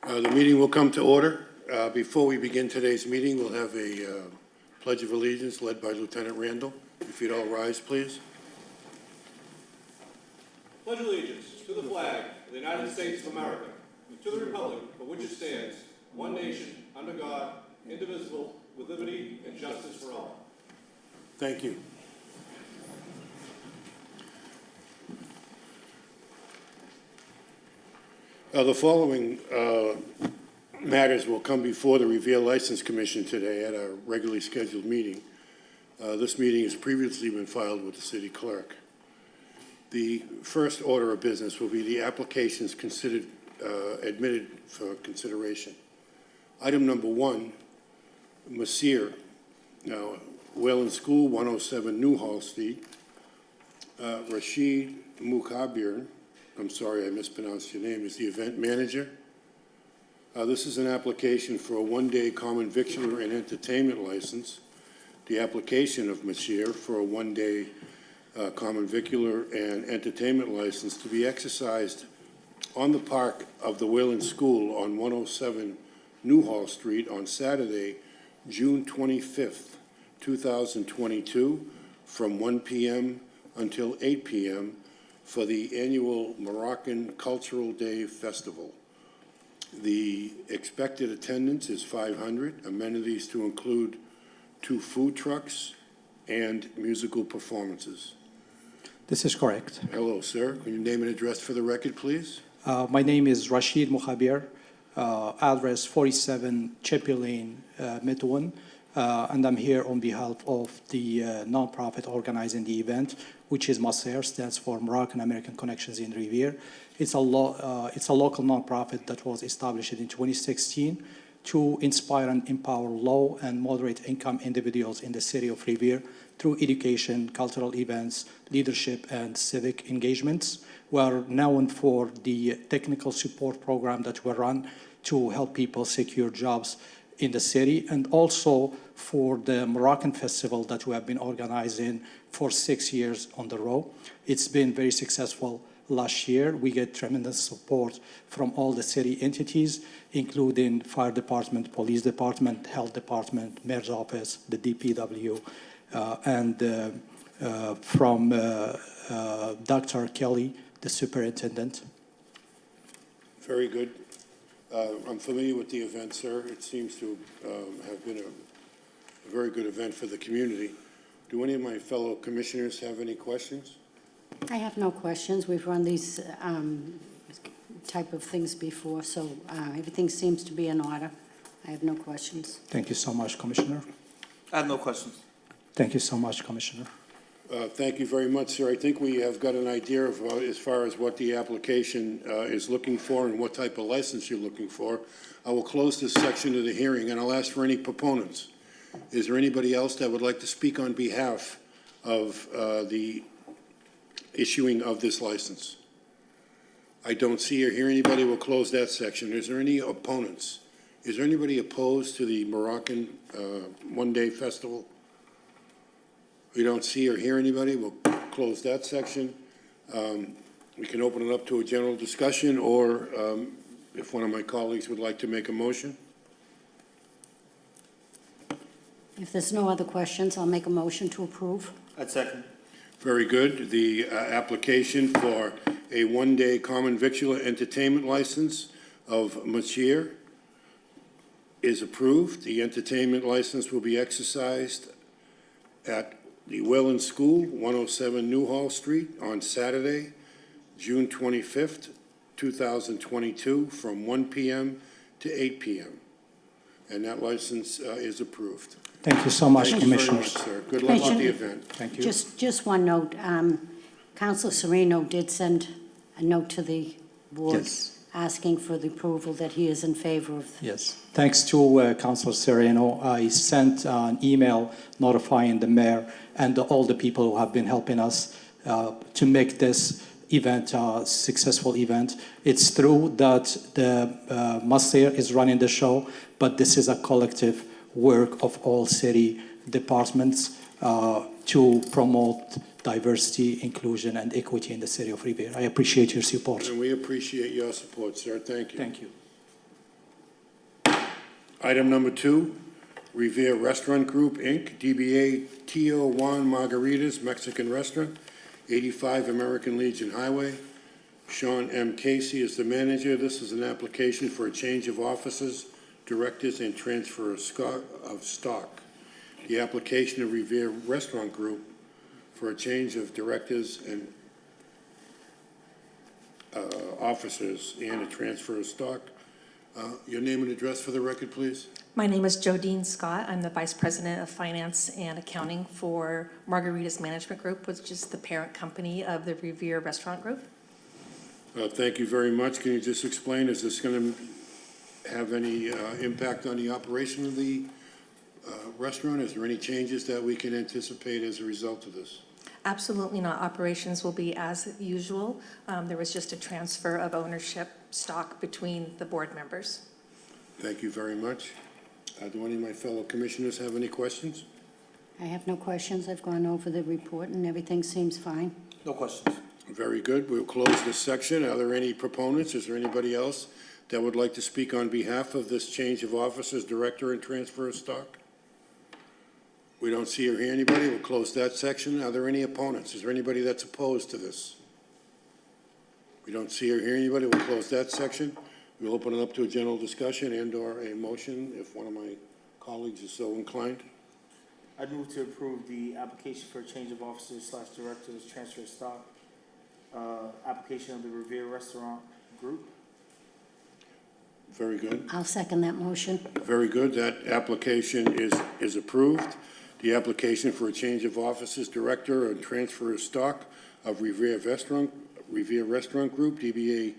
The meeting will come to order. Before we begin today's meeting, we'll have a Pledge of Allegiance led by Lieutenant Randall. If you'd all rise, please. Pledge allegiance to the flag of the United States of America, and to the republic for which it stands, one nation, under God, indivisible, with liberty and justice for all. Thank you. The following matters will come before the Revere License Commission today at our regularly scheduled meeting. This meeting has previously been filed with the city clerk. The first order of business will be the applications considered admitted for consideration. Item number 1, Masir, Wayland School, 107 Newhall Street. Rashid Mukhabir, I'm sorry I mispronounced your name, is the event manager. This is an application for a one-day common victular and entertainment license. The application of Masir for a one-day common vicular and entertainment license to be exercised on the park of the Wayland School on 107 Newhall Street on Saturday, June 25th, 2022, from 1 p.m. until 8 p.m. for the annual Moroccan Cultural Day Festival. The expected attendance is 500, amenities to include 2 food trucks and musical performances. This is correct. Hello, sir. Can you name and address for the record, please? My name is Rashid Mukhabir, address 47 Chippy Lane, Methuen, and I'm here on behalf of the nonprofit organizing the event, which is Masir, stands for Moroccan American Connections in Revere. It's a local nonprofit that was established in 2016 to inspire and empower low and moderate income individuals in the city of Revere through education, cultural events, leadership, and civic engagements. We are known for the technical support program that we run to help people secure jobs in the city, and also for the Moroccan festival that we have been organizing for 6 years on the row. It's been very successful last year. We get tremendous support from all the city entities, including fire department, police department, health department, mayor's office, the DPW, and from Dr. Kelly, the superintendent. Very good. I'm familiar with the event, sir. It seems to have been a very good event for the community. Do any of my fellow commissioners have any questions? I have no questions. We've run these type of things before, so everything seems to be in order. I have no questions. Thank you so much, Commissioner. I have no questions. Thank you so much, Commissioner. Thank you very much, sir. I think we have got an idea of as far as what the application is looking for and what type of license you're looking for. I will close this section of the hearing, and I'll ask for any proponents. Is there anybody else that would like to speak on behalf of the issuing of this license? I don't see or hear anybody. We'll close that section. Is there any opponents? Is there anybody opposed to the Moroccan one-day festival? We don't see or hear anybody. We'll close that section. We can open it up to a general discussion, or if one of my colleagues would like to make a motion. If there's no other questions, I'll make a motion to approve. I'd second. Very good. The application for a one-day common victular entertainment license of Masir is approved. The entertainment license will be exercised at the Wayland School, 107 Newhall Street, on Saturday, June 25th, 2022, from 1 p.m. to 8 p.m. And that license is approved. Thank you so much, Thank you very Commissioners. much, sir. Good luck with the event. Thank you. Just one note. Councilor Sereno did send a note to the board Yes. asking for the approval that he is in favor of. Yes. Thanks to Councilor Sereno, I sent an email notifying the mayor and all the people who have been helping us to make this event, successful event. It's true that the Master is running the show, but this is a collective work of all city departments to promote diversity, inclusion, and equity in the city of Revere. I appreciate your support. And we appreciate your support, sir. Thank you. Thank you. Item number 2, Revere Restaurant Group, Inc., DBA Tio Juan Margaritas Mexican Restaurant, 85 American Legion Highway. Sean M. Casey is the manager. This is an application for a change of officers, directors, and transfer of stock. The application of Revere Restaurant Group for a change of directors and officers and a transfer of stock. Your name and address for the record, please. My name is Jodine Scott. I'm the Vice President of Finance and Accounting for Margaritas Management Group, which is the parent company of the Revere Restaurant Group. Thank you very much. Can you just explain, is this going to have any impact on the operation of the restaurant? Is there any changes that we can anticipate as a result of this? Absolutely not. Operations will be as usual. There was just a transfer of ownership stock between the board members. Thank you very much. Do any of my fellow commissioners have any questions? I have no questions. I've gone over the report, and everything seems fine. No questions. Very good. We'll close this section. Are there any proponents? Is there anybody else that would like to speak on behalf of this change of officers, director, and transfer of stock? We don't see or hear anybody. We'll close that section. Are there any opponents? Is there anybody that's opposed to this? We don't see or hear anybody. We'll close that section. We'll open it up to a general discussion and/or a motion if one of my colleagues is so inclined. I move to approve the application for a change of officers / directors, transfer of stock, application of the Revere Restaurant Group. Very good. I'll second that motion. Very good. That application is approved. The application for a change of officers, director, and transfer of stock of Revere Restaurant Group, DBA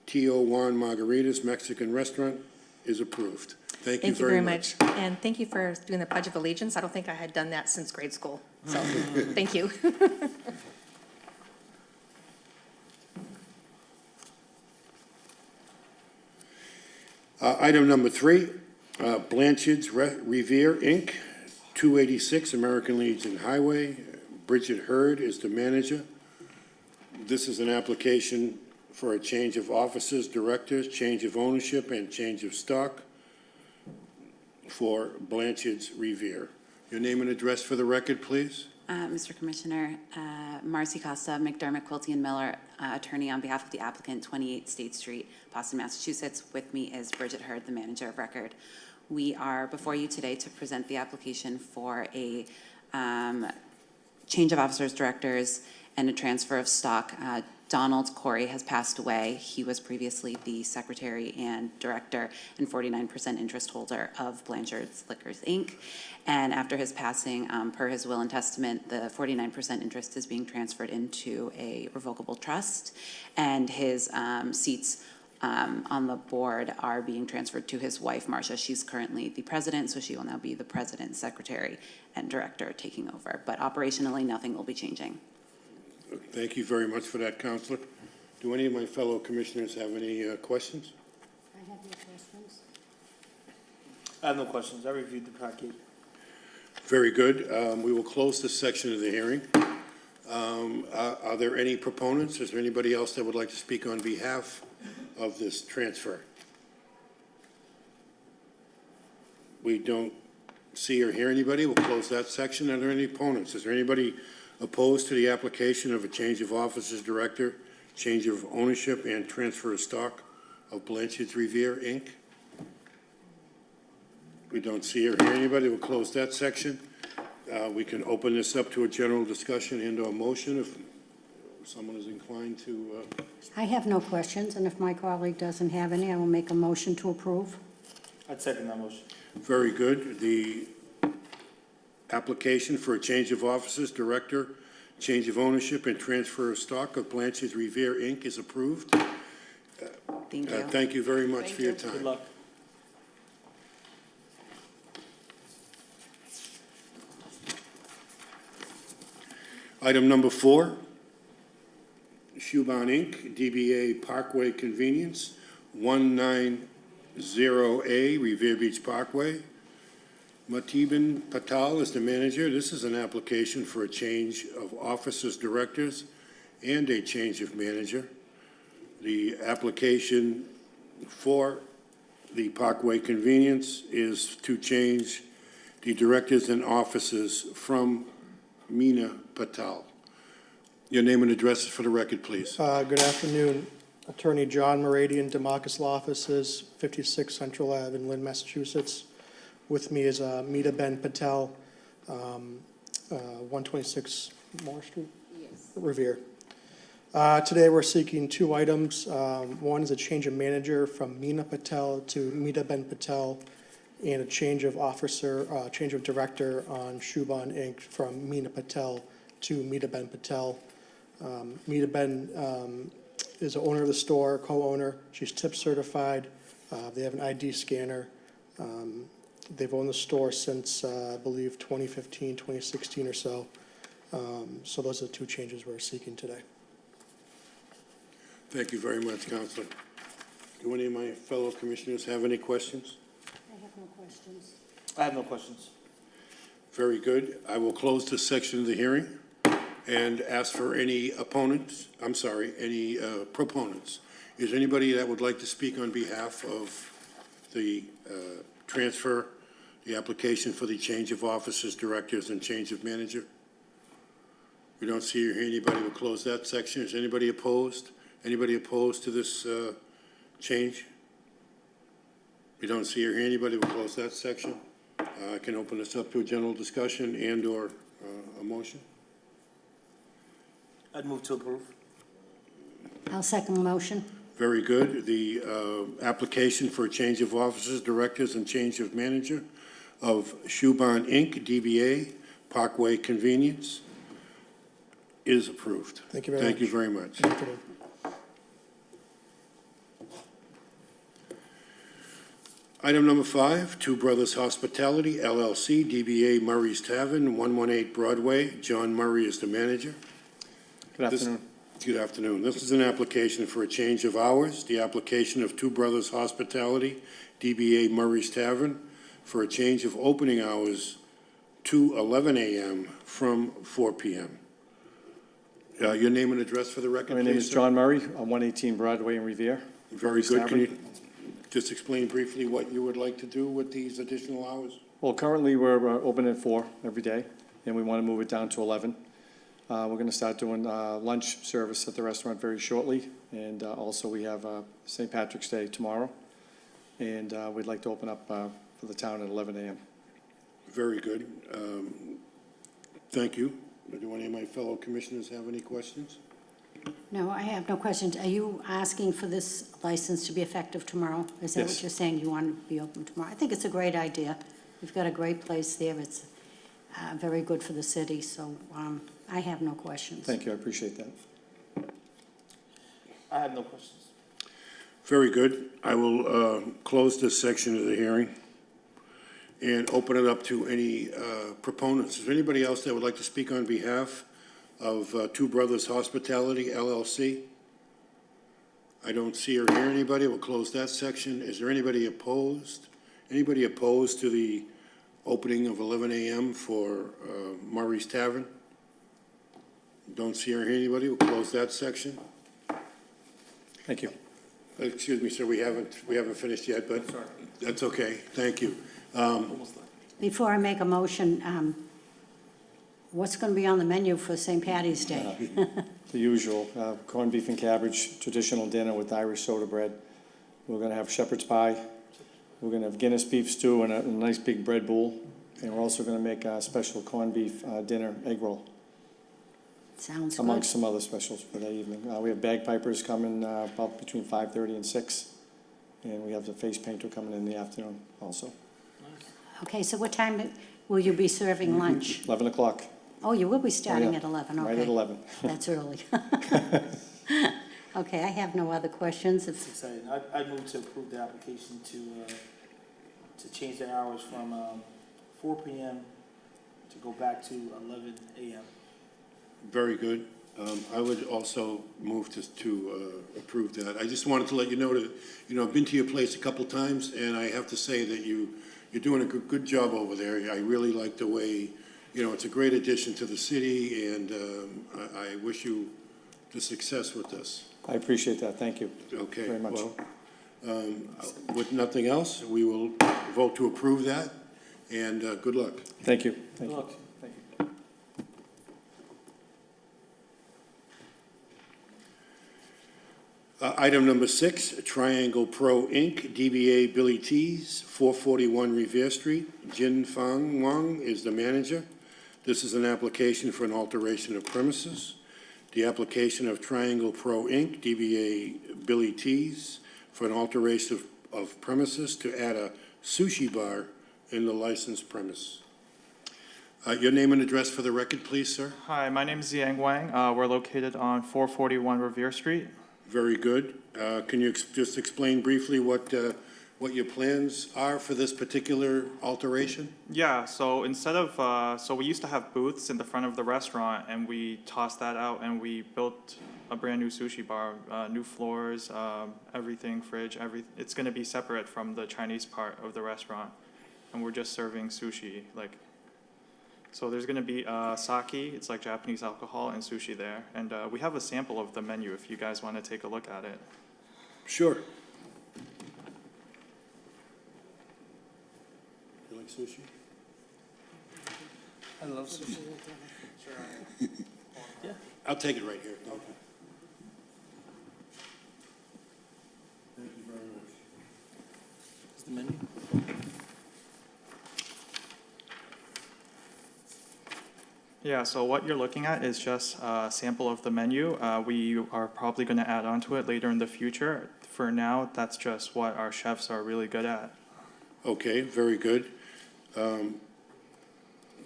Tio Juan Margaritas Mexican Restaurant, is approved. Thank you very much. And thank you for doing the Pledge of Allegiance. I don't think I had done that since grade school. So thank you. Item number 3, Blanchard's Revere, Inc., 286 American Legion Highway. Bridget Hurd is the manager. This is an application for a change of officers, directors, change of ownership, and change of stock for Blanchard's Revere. Your name and address for the record, please. Mr. Commissioner, Marcy Costa, McDermott, Quilty & Miller, attorney on behalf of the applicant, 28 State Street, Boston, Massachusetts. With me is Bridget Hurd, the manager of record. We are before you today to present the application for a change of officers, directors, and a transfer of stock. Donald Corey has passed away. He was previously the secretary and director and 49% interest holder of Blanchard's Liquors, Inc. And after his passing, per his will and testament, the 49% interest is being transferred into a revocable trust, and his seats on the board are being transferred to his wife, Marcia. She's currently the president, so she will now be the president, secretary, and director taking over. But operationally, nothing will be changing. Thank you very much for that, Counselor. Do any of my fellow commissioners have any questions? I have no questions. I have no questions. I reviewed the packet. Very good. We will close this section of the hearing. Are there any proponents? Is there anybody else that would like to speak on behalf of this transfer? We don't see or hear anybody. We'll close that section. Are there any opponents? Is there anybody opposed to the application of a change of officers, director, change of ownership, and transfer of stock of Blanchard's Revere, Inc.? We don't see or hear anybody. We'll close that section. We can open this up to a general discussion and/or motion if someone is inclined to. I have no questions, and if my colleague doesn't have any, I will make a motion to approve. I'd second that motion. Very good. The application for a change of officers, director, change of ownership, and transfer of stock of Blanchard's Revere, Inc. is approved. Thank you. Thank you very much Thank for your you. time. Good luck. Item number 4, Shuban Inc., DBA Parkway Convenience, 190A Revere Beach Parkway. Matibin Patel is the manager. This is an application for a change of officers, directors, and a change of manager. The application for the Parkway Convenience is to change the directors and officers from Meena Patel. Your name and address for the record, please. Good afternoon. Attorney John Moradian, Demarcus Law Offices, 56 Central Ave in Lynn, Massachusetts. With me is Meeta Ben Patel, 126 Moore Street? Yes. Revere. Today, we're seeking two items. One is a change of manager from Meena Patel to Meeta Ben Patel, and a change of officer, change of director on Shuban Inc. from Meena Patel to Meeta Ben Patel. Meeta Ben is the owner of the store, co-owner. She's tip certified. They have an ID scanner. They've owned the store since, I believe, 2015, 2016 or so. So those are the two changes we're seeking today. Thank you very much, Counselor. Do any of my fellow commissioners have any questions? I have no questions. I have no questions. Very good. I will close this section of the hearing and ask for any opponents, any proponents. Is there anybody that would like to speak on behalf of the transfer, the application for the change of officers, directors, and change of manager? We don't see or hear anybody. We'll close that section. Is anybody opposed? Anybody opposed to this change? We don't see or hear anybody. We'll close that section. I can open this up to a general discussion and/or a motion. I'd move to approve. I'll second the motion. Very good. The application for a change of officers, directors, and change of manager of Shuban Inc., DBA Parkway Convenience is approved. Thank you very much. Thank you very much. Good afternoon. Item number 5, Two Brothers Hospitality, LLC, DBA Murray's Tavern, 118 Broadway. John Murray is the manager. Good afternoon. Good afternoon. This is an application for a change of hours. The application of Two Brothers Hospitality, DBA Murray's Tavern, for a change of opening hours to 11 a.m. from 4 p.m. Your name and address for the record, My name please, is sir? John Murray, 118 Broadway in Revere. Very good. Can Tavern. you just explain briefly what you would like to do with these additional hours? Well, currently, we're open at 4 every day, and we want to move it down to 11. We're going to start doing lunch service at the restaurant very shortly, and also we have St. Patrick's Day tomorrow, and we'd like to open up for the town at 11 a.m. Very good. Thank you. Do any of my fellow commissioners have any questions? No, I have no questions. Are you asking for this license to be effective tomorrow? Is that Yes. what you're saying? You want to be open tomorrow? I think it's a great idea. We've got a great place there. It's very good for the city, so I have no questions. Thank you, I appreciate that. I have no questions. Very good. I will close this section of the hearing and open it up to any proponents. Is there anybody else that would like to speak on behalf of Two Brothers Hospitality, LLC? I don't see or hear anybody. We'll close that section. Is there anybody opposed? Anybody opposed to the opening of 11 a.m. for Murray's Tavern? Don't see or hear anybody. We'll close that section. Thank you. Excuse me, sir, we haven't finished yet, but that's okay. Thank you. Before I make a motion, what's going to be on the menu for St. Patty's Day? The usual, corned beef and cabbage, traditional dinner with Irish soda bread. We're going to have shepherd's pie. We're going to have Guinness beef stew and a nice big bread bowl. And we're also going to make a special corned beef dinner egg roll, Sounds good. amongst some other specials for that evening. We have bagpipers coming about between 5:30 and 6. And we have the face painter coming in the afternoon also. Okay, so what time will you be serving lunch? 11 o'clock, Oh, you will be starting yeah. at 11, okay. right at 11. That's early. Okay, I have no other questions. It's exciting. I'd move to approve the application to change the hours from 4 p.m. to go back to 11 a.m. Very good. I would also move to approve that. I just wanted to let you know that, I've been to your place a couple times, and I have to say that you're doing a good job over there. I really like the way, it's a great addition to the city, and I wish you the success with this. I appreciate that, thank you. Okay. Very much. Well, with nothing else, we will vote to approve that, and good luck. Thank you. Thank you. Look, Thank you. Item number 6, Triangle Pro, Inc., DBA Billy T's, 441 Revere Street. Jin Fang Wang is the manager. This is an application for an alteration of premises. The application of Triangle Pro, Inc., DBA Billy T's, for an alteration of premises to add a sushi bar in the licensed premise. Your name and address for the record, please, sir? Hi, my name is Ziang Wang. We're located on 441 Revere Street. Very good. Can you just explain briefly what your plans are for this particular alteration? Yeah, so instead of, so we used to have booths in the front of the restaurant, and we tossed that out, and we built a brand-new sushi bar, new floors, everything, fridge, it's gonna be separate from the Chinese part of the restaurant, and we're just serving sushi, so there's gonna be sake, it's like Japanese alcohol, and sushi there. And we have a sample of the menu if you guys wanna take a look at it. Sure. You like sushi? I love sushi. I'll take it right here. Thank you. Thank you very much. Is the menu? Yeah, so what you're looking at is just a sample of the menu. We are probably going to add on to it later in the future. For now, that's just what our chefs are really good at. Okay, very good. Do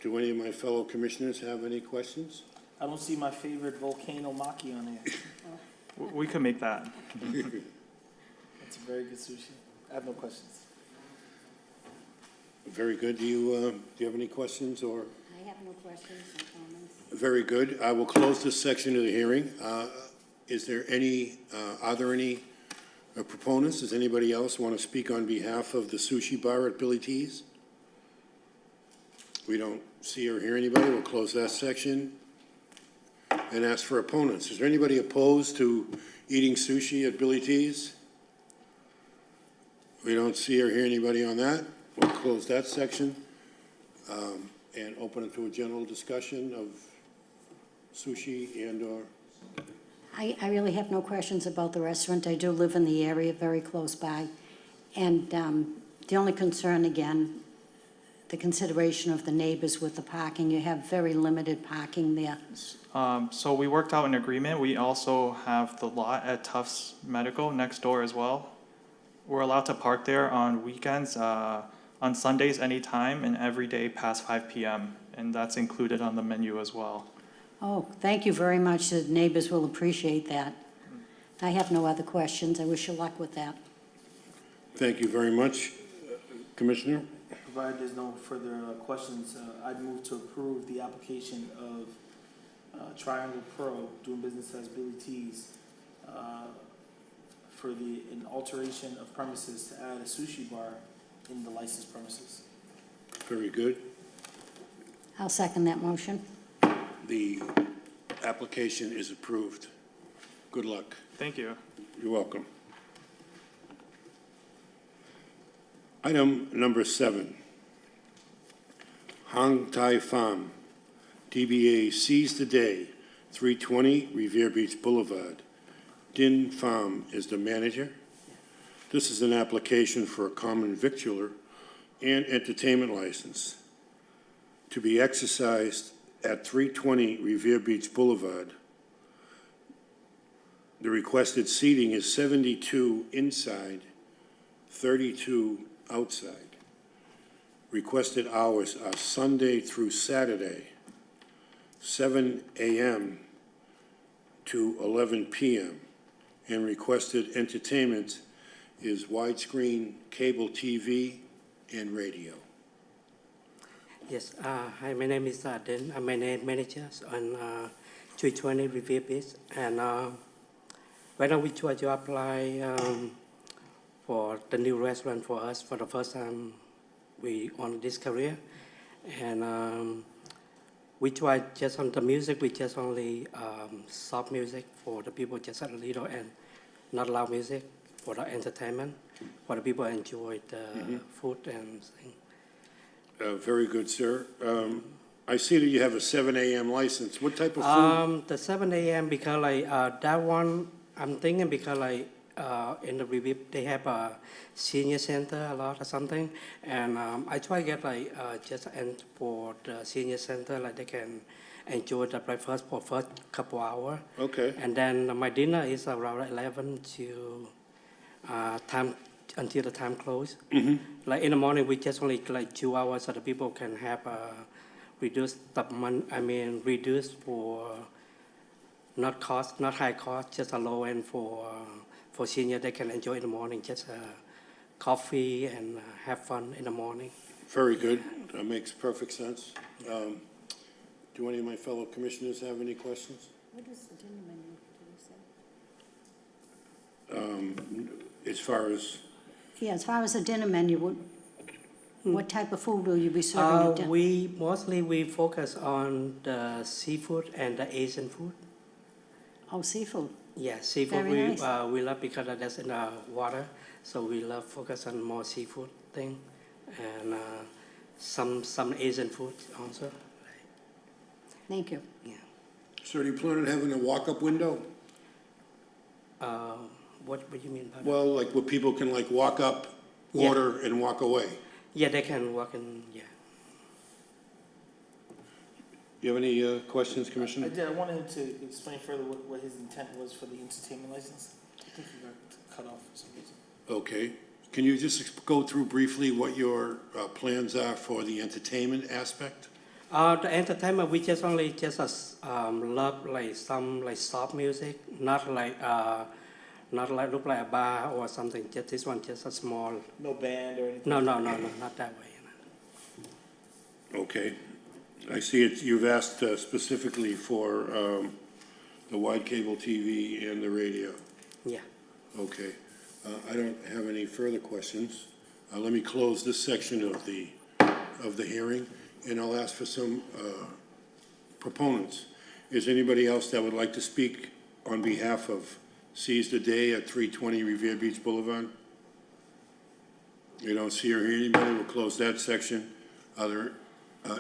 any of my fellow commissioners have any questions? I don't see my favorite volcano maki on here. We could make that. It's a very good sushi. I have no questions. Very good. Do you have any questions or? I have no questions, no comments. Very good. I will close this section of the hearing. Is there any, are there any proponents? Does anybody else want to speak on behalf of the sushi bar at Billy T's? We don't see or hear anybody. We'll close that section and ask for opponents. Is there anybody opposed to eating sushi at Billy T's? We don't see or hear anybody on that. We'll close that section and open it to a general discussion of sushi and/or. I really have no questions about the restaurant. I do live in the area, very close by. And the only concern, again, the consideration of the neighbors with the parking. You have very limited parking there. So we worked out an agreement. We also have the lot at Tufts Medical next door as well. We're allowed to park there on weekends, on Sundays anytime, and every day past 5 p.m. And that's included on the menu as well. Oh, thank you very much. The neighbors will appreciate that. I have no other questions. I wish you luck with that. Thank you very much, Commissioner. Provided there's no further questions, I'd move to approve the application of Triangle Pro, doing business as Billy T's, for an alteration of premises to add a sushi bar in the licensed premises. Very good. I'll second that motion. The application is approved. Good luck. Thank you. You're welcome. Item number 7. Hang Tai Pham, DBA Seize the Day, 320 Revere Beach Boulevard. Din Pham is the manager. This is an application for a common victualler and entertainment license to be exercised at 320 Revere Beach Boulevard. The requested seating is 72 inside, 32 outside. Requested hours are Sunday through Saturday, 7 a.m. to 11 p.m. And requested entertainment is widescreen cable TV and radio. Yes, hi, my name is Den. I'm my manager on 320 Revere Beach. And right now we try to apply for the new restaurant for us for the first time we on this career. And we try just on the music, we just only soft music for the people, just a little, and not loud music for the entertainment, for the people enjoy the food and things. Very good, sir. I see that you have a 7 a.m. license. What type of food? The 7 a.m. because like that one, I'm thinking because like in the review they have a senior center a lot or something, and I try to get like just and for the senior center like they can enjoy the breakfast for first couple hours. Okay. And then my dinner is around 11 to time until the time close. Like in the morning we just only like 2 hours so the people can have reduced reduced for not cost, not high cost, just a low end for senior. They can enjoy in the morning, just coffee and have fun in the morning. Very good. That makes perfect sense. Do any of my fellow commissioners have any questions? What is the dinner menu, did you say? As far as, Yeah, as far as the dinner menu, what type of food will you be serving at dinner? We focus on the seafood and the Asian food. Oh, seafood. Yeah, seafood Very nice. we love because that's in the water, so we love focus on more seafood thing, and some Asian food also. Thank you. Yeah. sir, do you plan on having a walk-up window? What do you mean by that? Well, like where people can like walk up, Yeah. order, and walk away? Yeah, they can walk in. Yeah. You have any questions, I Commissioner? did, I wanted him to explain further what his intent was for the entertainment license. I think he got cut off for some reason. Okay. Can you just go through briefly what your plans are for the entertainment aspect? The entertainment we just only love like some like soft music, not like look like a bar or something. Just this one, just a small. No band or anything? No, not that way. Okay. I see it, you've asked specifically for the wide cable TV and the radio. Yeah. Okay. I don't have any further questions. Let me close this section of the hearing, and I'll ask for some proponents. Is anybody else that would like to speak on behalf of Seize the Day at 320 Revere Beach Boulevard? You don't see or hear anybody, we'll close that section. Are there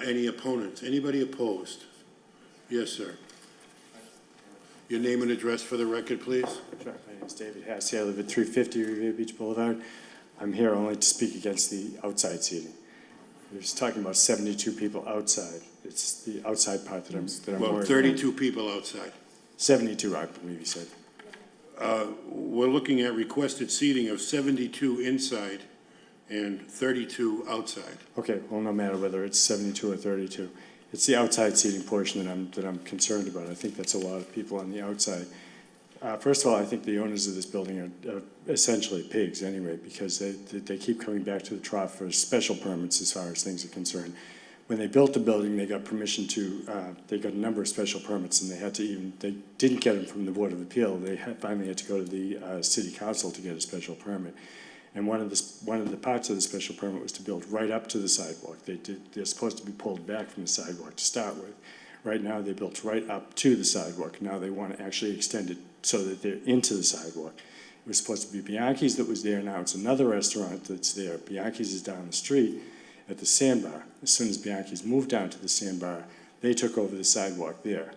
any opponents? Anybody opposed? Yes, sir. Your name and address for the record, please. Sure. My name is David Hassey. I live at 350 Revere Beach Boulevard. I'm here only to speak against the outside seating. We're just talking about 72 people outside. It's the outside part that I'm Well, worried 32 people outside. 72, I believe you said. We're looking at requested seating of 72 inside and 32 outside. Okay, well, no matter whether it's 72 or 32. It's the outside seating portion that I'm concerned about. I think that's a lot of people on the outside. First of all, I think the owners of this building are essentially pigs anyway, because they keep coming back to the trough for special permits as far as things are concerned. When they built the building, they got permission to, they got a number of special permits, and they didn't get them from the Board of Appeal. They finally had to go to the City Council to get a special permit. And one of the parts of the special permit was to build right up to the sidewalk. They're supposed to be pulled back from the sidewalk to start with. Right now, they built right up to the sidewalk. Now they want to actually extend it so that they're into the sidewalk. It was supposed to be Bianchi's that was there. Now it's another restaurant that's there. Bianchi's is down the street at the Sandbar. As soon as Bianchi's moved down to the Sandbar, they took over the sidewalk there.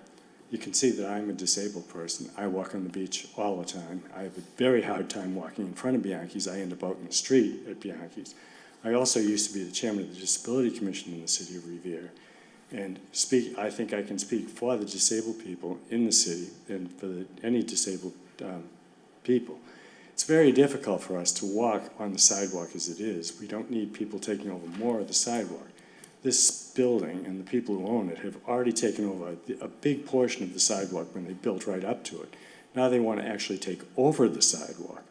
You can see that I'm a disabled person. I walk on the beach all the time. I have a very hard time walking in front of Bianchi's. I end up out in the street at Bianchi's. I also used to be the chairman of the Disability Commission in the city of Revere. And I think I can speak for the disabled people in the city and for any disabled people. It's very difficult for us to walk on the sidewalk as it is. We don't need people taking over more of the sidewalk. This building and the people who own it have already taken over a big portion of the sidewalk when they built right up to it. Now they want to actually take over the sidewalk.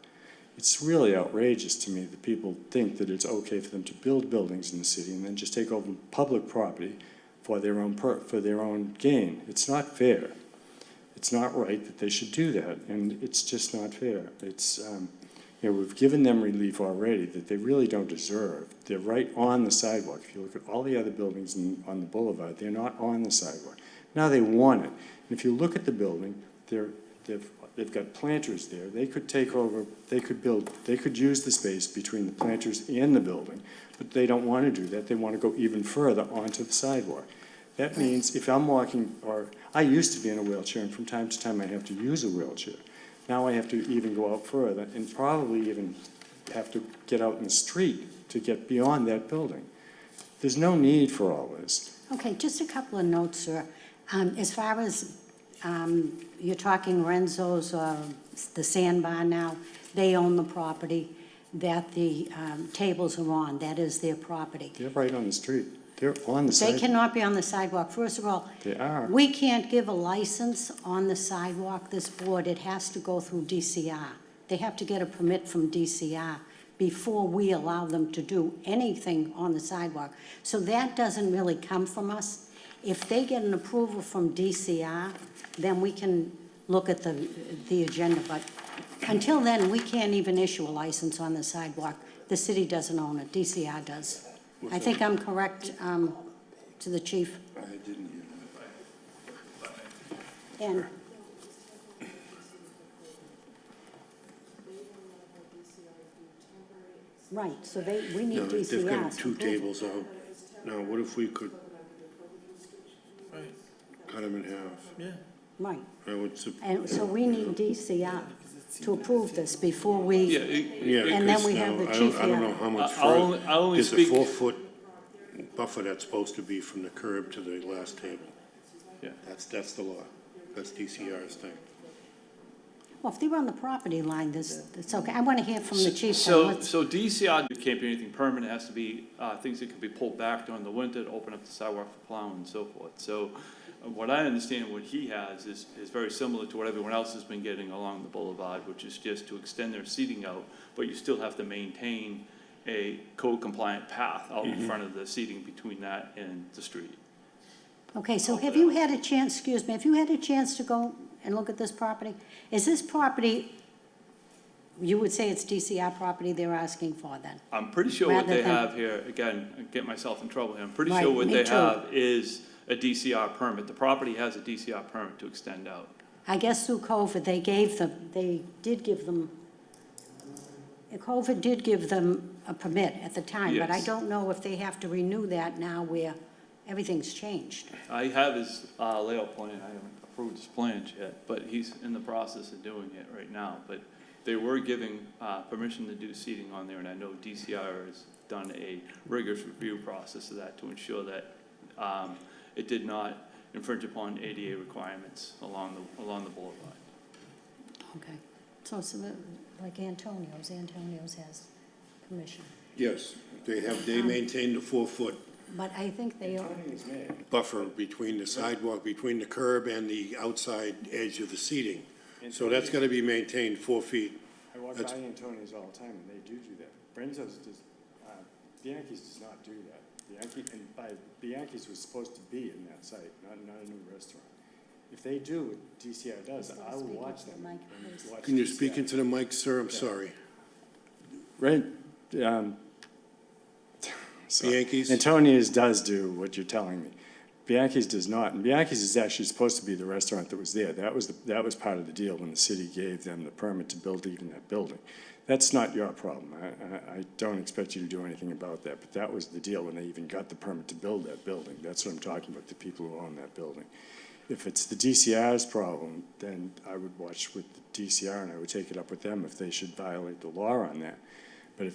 It's really outrageous to me that people think that it's okay for them to build buildings in the city and then just take over public property for their own gain. It's not fair. It's not right that they should do that, and it's just not fair. It's, we've given them relief already that they really don't deserve. They're right on the sidewalk. If you look at all the other buildings on the boulevard, they're not on the sidewalk. Now they want it. And if you look at the building, they've got planters there. They could take over, they could use the space between the planters and the building, but they don't want to do that. They want to go even further onto the sidewalk. That means if I'm walking, or I used to be in a wheelchair, and from time to time I have to use a wheelchair. Now I have to even go out further and probably even have to get out in the street to get beyond that building. There's no need for all this. Okay, just a couple of notes, sir. As far as, you're talking Renzo's, the sandbar now, they own the property that the tables are on, that is their property. They're right on the street. They're on the They sidewalk. cannot be on the sidewalk. First of all, They are. we can't give a license on the sidewalk, this board, it has to go through DCR. They have to get a permit from DCR before we allow them to do anything on the sidewalk. So that doesn't really come from us. If they get an approval from DCR, then we can look at the agenda, but until then, we can't even issue a license on the sidewalk. The city doesn't own it, DCR does. I think I'm correct, to the chief. I didn't hear that. And right, so we need No, DCR. they've got two approval. tables out. Now, what if we could cut them in half? Right, I would, and so we need DCR to approve this before we, yeah, and then because we have now, the I chief don't know here. how much I'll only there's a speak- 4-foot buffer that's supposed to be from the curb to the last table. Yeah. That's the law. That's DCR's thing. Well, if they're on the property line, it's okay. I want to hear from the chief. then. So, Let's- so DCR, it can't be anything permanent, it has to be, things that can be pulled back during the winter to open up the sidewalk for plowing and so forth. So what I understand what he has is very similar to what everyone else has been getting along the boulevard, which is just to extend their seating out, but you still have to maintain a code-compliant path out in front of the seating between that and the street. Okay, so have you had a chance, excuse me, have you had a chance to go and look at this property? Is this property, you would say it's DCR property they're asking for then? I'm pretty sure what Rather they than- have here, again, I get myself in trouble here, I'm pretty Right, sure what me they too. have is a DCR permit. The property has a DCR permit to extend out. I guess through COVID, they did give them a permit at the time, but I Yes. don't know if they have to renew that now where everything's changed. I have his layout plan, I haven't approved his plans yet, but he's in the process of doing it right now. But they were giving permission to do seating on there, and I know DCR has done a rigorous review process of that to ensure that it did not infringe upon ADA requirements along the boulevard. Okay, so it's like Antonio's has permission, Yes, they maintain the 4-foot but I think they, buffer between the sidewalk, between the curb and the outside edge of the seating. So that's gotta be maintained 4 feet. I walk by Antonio's all the time, and they do that. Brenzo's does, Bianchi's does not do that. Bianchi's was supposed to be in that site, not a new restaurant. If they do what DCR does, I will watch them. and watch Can you DCR. speak into the mic, sir? I'm sorry. Right, so Bianchi's? Antonio's does do what you're telling me. Bianchi's does not, and Bianchi's is actually supposed to be the restaurant that was there. That was part of the deal when the city gave them the permit to build even that building. That's not your problem. I don't expect you to do anything about that, but that was the deal when they even got the permit to build that building. That's what I'm talking about, the people who own that building. If it's the DCR's problem, then I would watch with the DCR and I would take it up with them if they should violate the law on that. But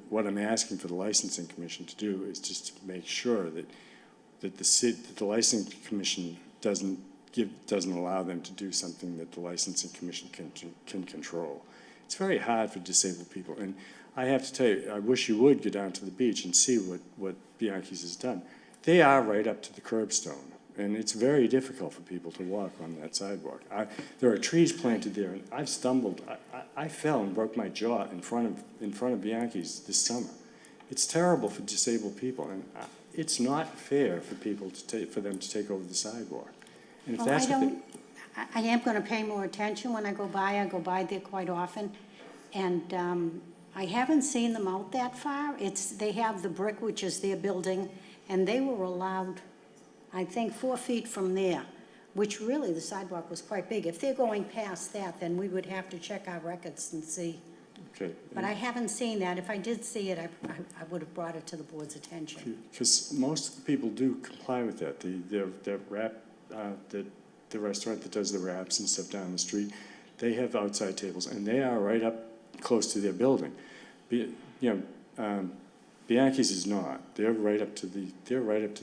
what I'm asking for the licensing commission to do is just to make sure that the licensing commission doesn't allow them to do something that the licensing commission can control. It's very hard for disabled people, and I have to tell you, I wish you would go down to the beach and see what Bianchi's has done. They are right up to the curbstone, and it's very difficult for people to walk on that sidewalk. There are trees planted there, and I've stumbled. I fell and broke my jaw in front of Bianchi's this summer. It's terrible for disabled people, and it's not fair for people for them to take over the sidewalk. And if well, that's what I am going to pay more attention when I go by. I go by there quite often. And I haven't seen them out that far. They have the brick, which is their building, and they were allowed, I think, 4 feet from there, which really the sidewalk was quite big. If they're going past that, then we would have to check our records and see. Okay. But I haven't seen that. If I did see it, I would have brought it to the board's attention. Because most of the people do comply with that. The wrap, the restaurant that does the wraps and stuff down the street, they have outside tables, and they are right up close to their building. Bianchi's is not. They're right up to the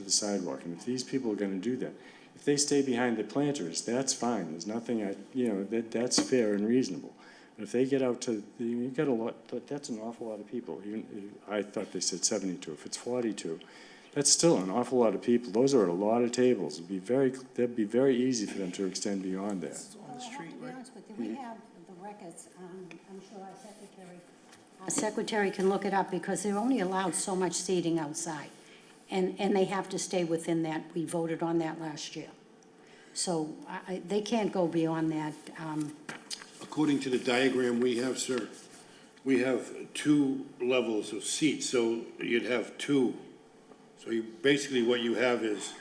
sidewalk. And if these people are going to do that, if they stay behind the planters, that's fine. There's nothing, that's fair and reasonable. But if they get out to, you got a lot. That's an awful lot of people. I thought they said 72. If it's 42, that's still an awful lot of people. Those are a lot of tables. That'd be very easy for them to extend beyond that. Well, I have to be honest with you, we have the records. I'm sure our secretary can look it up, because they're only allowed so much seating outside. And they have to stay within that. We voted on that last year. So they can't go beyond that. According to the diagram we have, sir, we have 2 levels of seats, so you'd have 2. So basically what you have is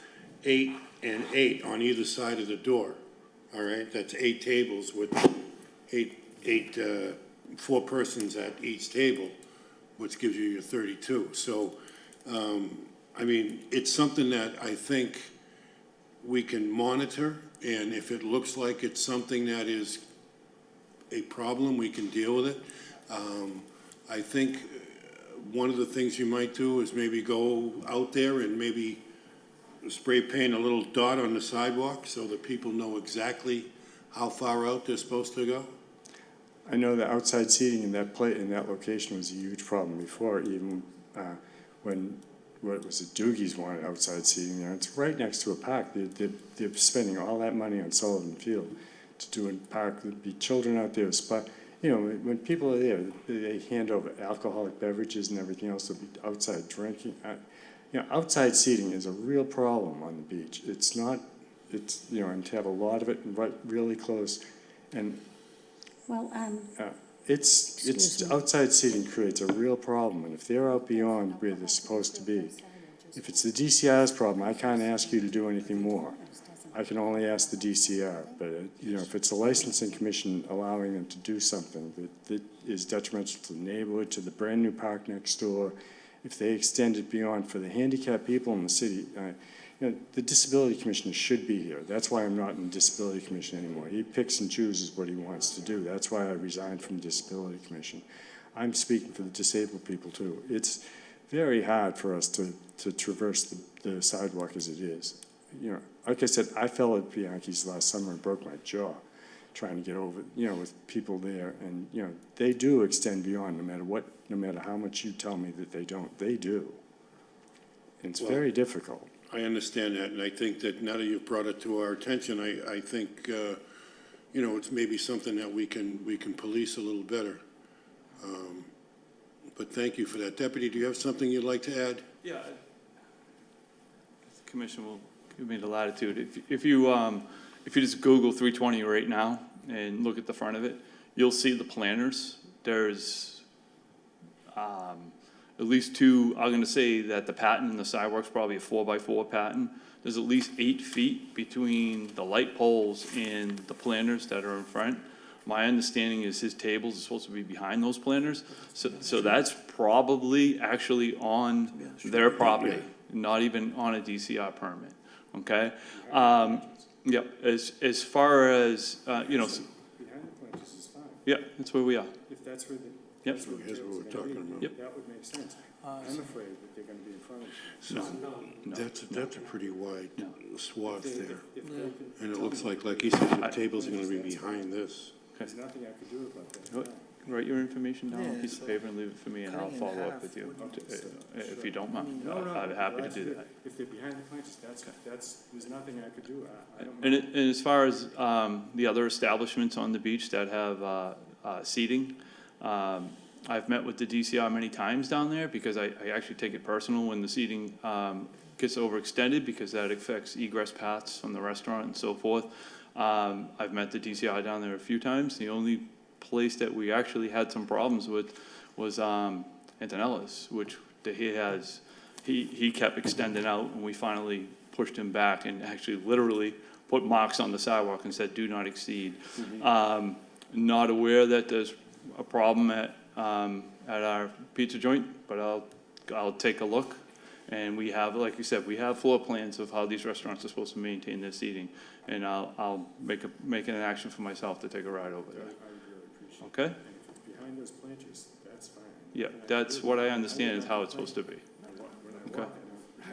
8 and 8 on either side of the door, all right? That's 8 tables with 4 persons at each table, which gives you your 32. So, it's something that I think we can monitor, and if it looks like it's something that is a problem, we can deal with it. I think one of the things you might do is maybe go out there and maybe spray paint a little dot on the sidewalk so that people know exactly how far out they're supposed to go. I know the outside seating in that location was a huge problem before, even when, Doogie's wanted outside seating there. It's right next to a park. They're spending all that money on Sullivan Field to do a park. There'd be children out there, when people are there, they hand over alcoholic beverages and everything else. They'll be outside drinking. Outside seating is a real problem on the beach. And to have a lot of it right really close, and Well, it's outside seating creates a real problem, and if they're out beyond where they're supposed to be, if it's the DCR's problem, I can't ask you to do anything more. I can only ask the DCR, but if it's the licensing commission allowing them to do something that is detrimental to the neighborhood, to the brand new park next door, if they extend it beyond for the handicapped people in the city, the disability commissioner should be here. That's why I'm not in the disability commission anymore. He picks and chooses what he wants to do. That's why I resigned from the disability commission. I'm speaking for the disabled people too. It's very hard for us to traverse the sidewalk as it is. Like I said, I fell at Bianchi's last summer and broke my jaw trying to get over, with people there. And, they do extend beyond no matter how much you tell me that they don't. They do. And it's very difficult. I understand that, and I think that now that you've brought it to our attention, I think, it's maybe something that we can police a little better. But thank you for that. Deputy, do you have something you'd like to add? Yeah. The commission will give me the latitude. If you just Google 320 right now and look at the front of it, you'll see the planters. There's at least 2, I'm gonna say that the pattern in the sidewalk's probably a 4x4 pattern. There's at least 8 feet between the light poles and the planters that are in front. My understanding is his tables are supposed to be behind those planters. So that's probably actually on their property, not even on a DCR permit, okay? Yeah, as far as, Behind the planters is fine. yeah, that's where we are. If that's where Yep. Here's what we're talking about. Yep. that would make sense. I'm afraid that they're gonna be in front of you. So that's a pretty wide swath there. If they could And it looks like he said, the tables are gonna be behind this. There's nothing I could do about that. Write your information down on a Yeah, piece of so paper and leave it for me, and I'll cutting in follow up half with you, would- if you don't mind. No, I'd be happy to do that. If they're behind the planters, there's nothing I could do. I don't And know. and as far as the other establishments on the beach that have seating, I've met with the DCR many times down there, because I actually take it personal when the seating gets overextended, because that affects egress paths from the restaurant and so forth. I've met the DCI down there a few times. The only place that we actually had some problems with was Antonellis, which he kept extending out, and we finally pushed him back and actually literally put marks on the sidewalk and said, do not exceed. Not aware that there's a problem at our pizza joint, but I'll take a look. And we have, like you said, we have floor plans of how these restaurants are supposed to maintain their seating. And I'll make an action for myself to take a ride over there. Okay? Behind those planters, that's fine. Yeah, that's what I understand is how it's supposed to be. Okay. I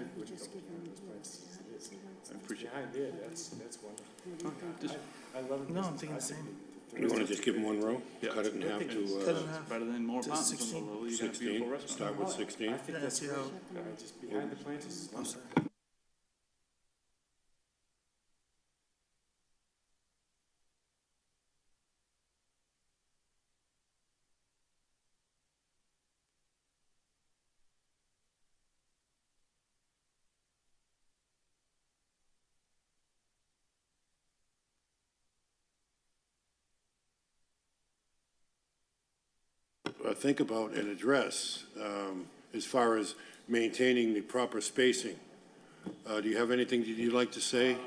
appreciate Behind there, that's wonderful. Just No, I'm thinking the same. You want to just give them one row? Yeah. Cut it in half Cut it to in half. better than more To mountains on 16. the low. You got a beautiful 16. restaurant. Start with 16. I think Yeah, that's see how, just behind the planters is I'm wonderful. sorry. Think about and address as far as maintaining the proper spacing. Do you have anything that you'd like to say?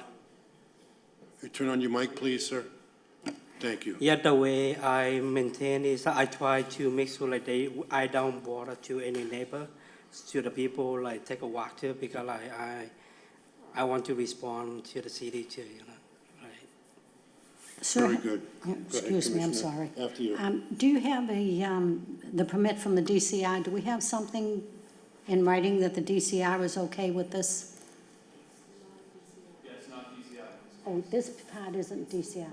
Turn on your mic, please, sir. Thank you. Yeah, the way I maintain is I try to make sure like I don't bother to any neighbor, to the people like take a walk to, because I want to respond to the city too, you know. Right. Sir, Very good. yeah, Go ahead, excuse me, I'm Commissioner. sorry. After you. Do you have the permit from the DCR? Do we have something in writing that the DCR is okay with this? Yeah, it's not DCI. Oh, this part isn't DCR?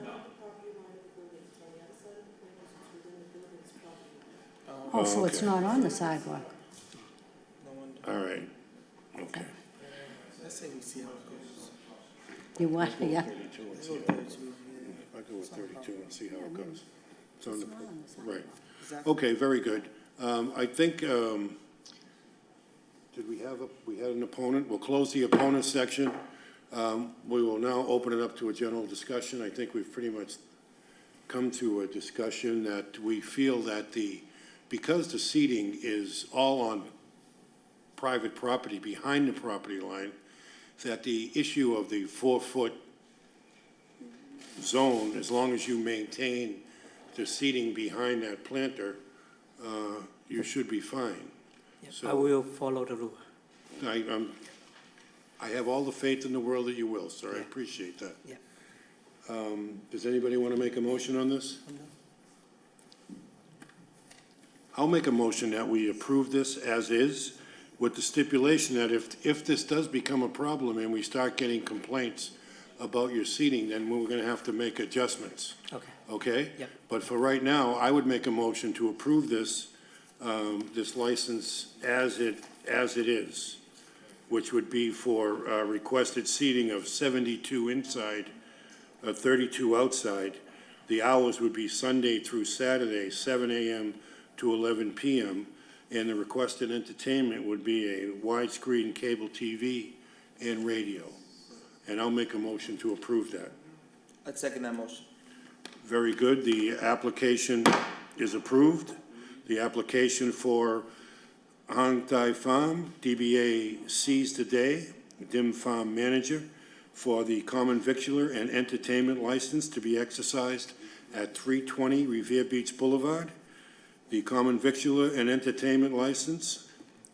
Oh, so it's okay. not on the sidewalk? No wonder. All right. Okay. Let's say we see how it goes. You what, yeah? 32 and see Go how, 32, yeah. I'll go with 32 and see how it goes. It's on the, It's not on the sidewalk. right. Exactly. Okay, very good. I think, did we had an opponent? We'll close the opponent section. We will now open it up to a general discussion. I think we've pretty much come to a discussion that we feel that because the seating is all on private property behind the property line, that the issue of the 4-foot zone, as long as you maintain the seating behind that planter, you should be fine. Yeah, I will follow the rule. I have all the faith in the world that you will, sir. I Yeah. appreciate that. Yeah. Does anybody want to make a motion on this? I'll make a motion that we approve this as is, with the stipulation that if this does become a problem and we start getting complaints about your seating, then we're going to have to make adjustments. Okay. Okay? Yep. But for right now, I would make a motion to approve this, this license as it is, which would be for requested seating of 72 inside, 32 outside. The hours would be Sunday through Saturday, 7 a.m. to 11 p.m., and the requested entertainment would be a widescreen cable TV and radio. And I'll make a motion to approve that. I'd second that motion. Very good. The application is approved. The application for Hang Thai Farm, DBA Seize Today, Dim Farm Manager, for the common victular and entertainment license to be exercised at 320 Revere Beach Boulevard. The common victular and entertainment license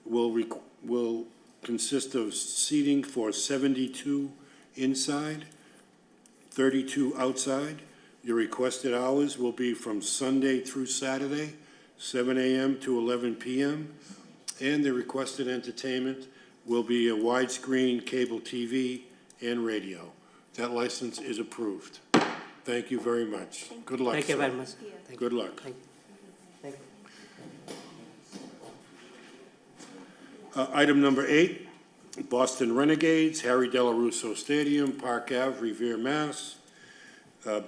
will consist of seating for 72 inside, 32 outside. Your requested hours will be from Sunday through Saturday, 7 a.m. to 11 p.m. And the requested entertainment will be a widescreen cable TV and radio. That license is approved. Thank you very much. Good luck, Thank you sir. very much. Thank you. Good luck. Thank you. Thank you. Item number 8, Boston Renegades, Harry Delarusso Stadium, Park Ave, Revere, Mass.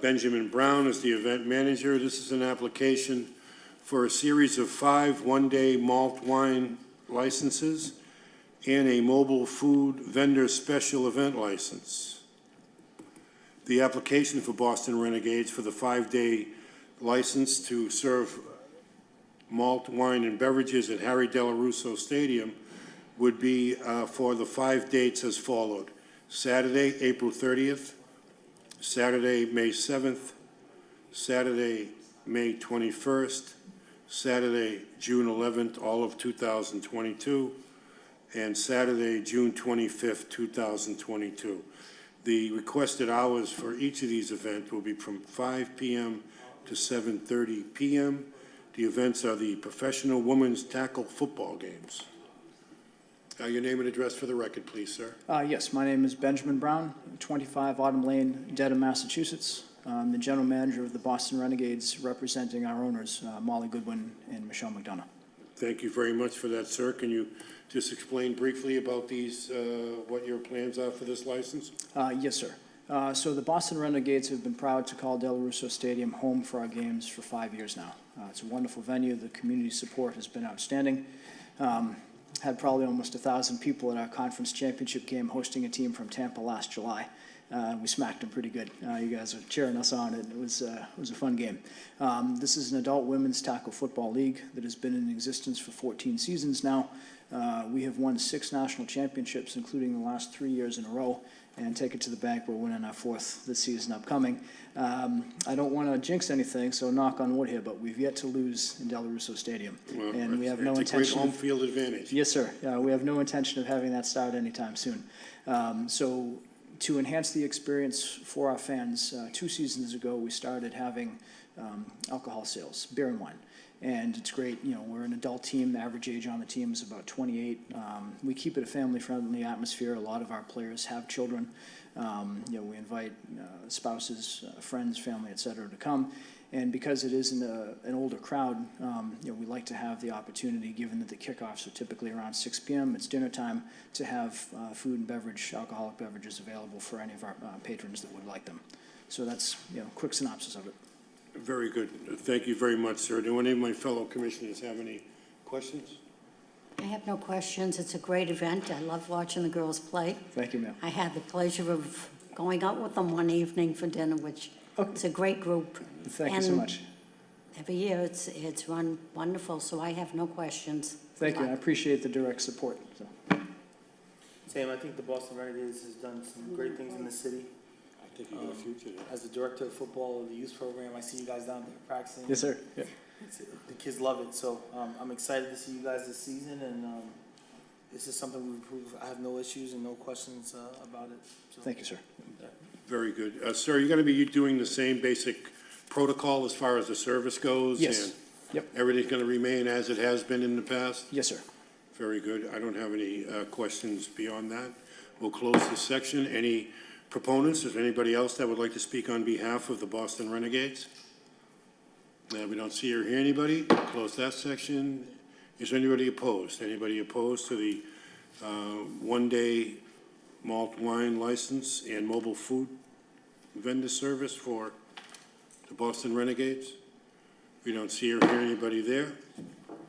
Benjamin Brown is the event manager. This is an application for a series of 5 one-day malt wine licenses and a mobile food vendor special event license. the application for Boston Renegades for the 5-day license to serve malt, wine, and beverages at Harry Delarusso Stadium would be for the 5 dates as followed: Saturday, April 30th, Saturday, May 7th, Saturday, May 21st, Saturday, June 11th, all of 2022, and Saturday, June 25th, 2022. The requested hours for each of these events will be from 5 p.m. to 7:30 p.m. The events are the professional women's tackle football games. Your name and address for the record, please, sir. Yes, my name is Benjamin Brown, 25 Autumn Lane, Dedham, Massachusetts. I'm the general manager of the Boston Renegades, representing our owners, Molly Goodwin and Michelle McDonough. Thank you very much for that, sir. Can you just explain briefly about these, what your plans are for this license? Yes, sir. So the Boston Renegades have been proud to call Delarusso Stadium home for our games for 5 years now. It's a wonderful venue. The community support has been outstanding. Had probably almost 1,000 people at our conference championship game hosting a team from Tampa last July. We smacked them pretty good. You guys are cheering us on. It was a fun game. This is an adult women's tackle football league that has been in existence for 14 seasons now. We have won 6 national championships, including the last 3 years in a row, and take it to the bank. We're winning our 4th this season upcoming. I don't want to jinx anything, so knock on wood here, but we've yet to lose in Delarusso Stadium. Well, And we have no it's a great intention home of, field advantage. yes, sir. We have no intention of having that start anytime soon. So to enhance the experience for our fans, 2 seasons ago, we started having alcohol sales, beer and wine. And it's great, you know, we're an adult team, the average age on the team is about 28. We keep it a family-friendly atmosphere. A lot of our players have children. You know, we invite spouses, friends, family, et cetera, to come. And because it is an older crowd, you know, we like to have the opportunity, given that the kickoffs are typically around 6 p.m., it's dinner time, to have food and beverage, alcoholic beverages available for any of our patrons that would like them. So that's, you know, a quick synopsis of it. Very good. Thank you very much, sir. Do any of my fellow commissioners have any questions? I have no questions. It's a great event. I love watching the girls play. Thank you, ma'am. I had the pleasure of going out with them one evening for dinner, which it's a great group. Thank you so And much. every year it's run wonderful, so I have no questions. Thank you. I appreciate the direct support. So. Sam, I think the Boston Renegades has done some great things in the city. I think you got a future there. As the director of football of the youth program, I see you guys down there practicing. Yes, sir. Yeah. The kids love it, so I'm excited to see you guys this season, and this is something we approve. I have no issues and no questions about it. So. Thank you, sir. Very good. Sir, you're going to be doing the same basic protocol as far as the service goes? Yes. And Yep. everything's going to remain as it has been in the past? Yes, sir. Very good. I don't have any questions beyond that. We'll close this section. Any proponents? Is there anybody else that would like to speak on behalf of the Boston Renegades? We don't see or hear anybody. Close that section. Is there anybody opposed? Anybody opposed to the one-day malt wine license and mobile food vendor service for the Boston Renegades? We don't see or hear anybody there.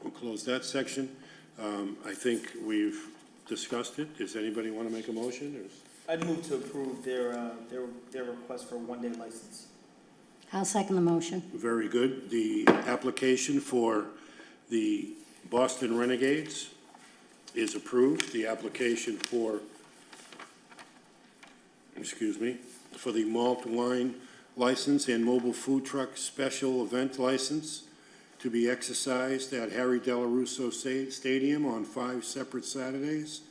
We'll close that section. I think we've discussed it. Does anybody want to make a motion? Or I'd move to approve their request for a one-day license. I'll second the motion. Very good. The application for the Boston Renegades is approved. The application for, for the malt wine license and mobile food truck special event license to be exercised at Harry Delarusso Stadium on 5 separate Saturdays.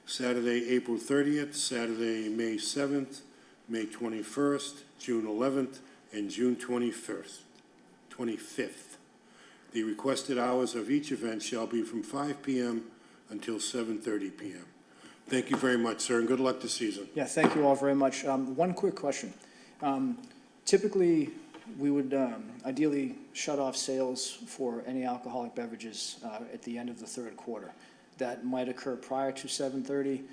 Saturday, April 30th, Saturday, May 7th, May 21st, June 11th, and June 25th. The requested hours of each event shall be from 5 p.m. until 7:30 p.m. Thank you very much, sir, and good luck this season. Yeah, thank you all very much. One quick question. Typically, we would ideally shut off sales for any alcoholic beverages at the end of the third quarter. That might occur prior to 7:30.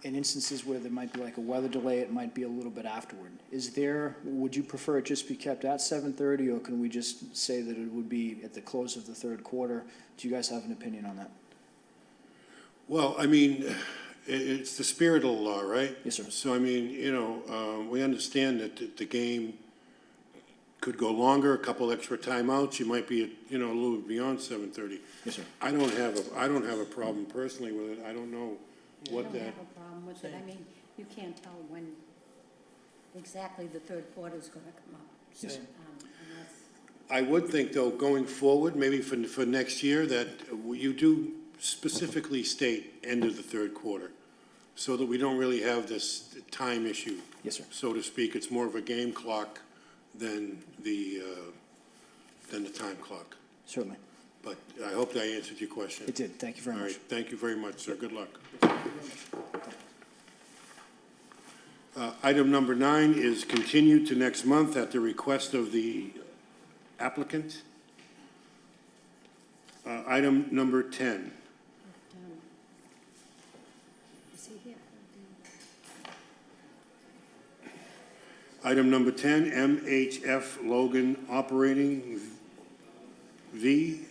In instances where there might be like a weather delay, it might be a little bit afterward. Would you prefer it just be kept at 7:30, or can we just say that it would be at the close of the third quarter? Do you guys have an opinion on that? Well, I mean, it's the spirit of the law, right? Yes, sir. So, I mean, we understand that the game could go longer, a couple extra timeouts, you might be, a little beyond 7:30. Yes, sir. I don't have a problem personally with it. I don't know what I that. don't have a problem with it. I mean, you can't tell when exactly the third quarter is going to come up. Yes. Unless, I would think, though, going forward, maybe for next year, that you do specifically state end of the third quarter, so that we don't really have this time issue, Yes, sir. so to speak. It's more of a game clock than the time clock. Certainly. But I hope that answered your question. It did. Thank you very All much. right, thank you very much, sir. Good luck. Item number 9 is continued to next month at the request of the applicant. Item number 10. is he here? Item number 10, MHF Logan Operating V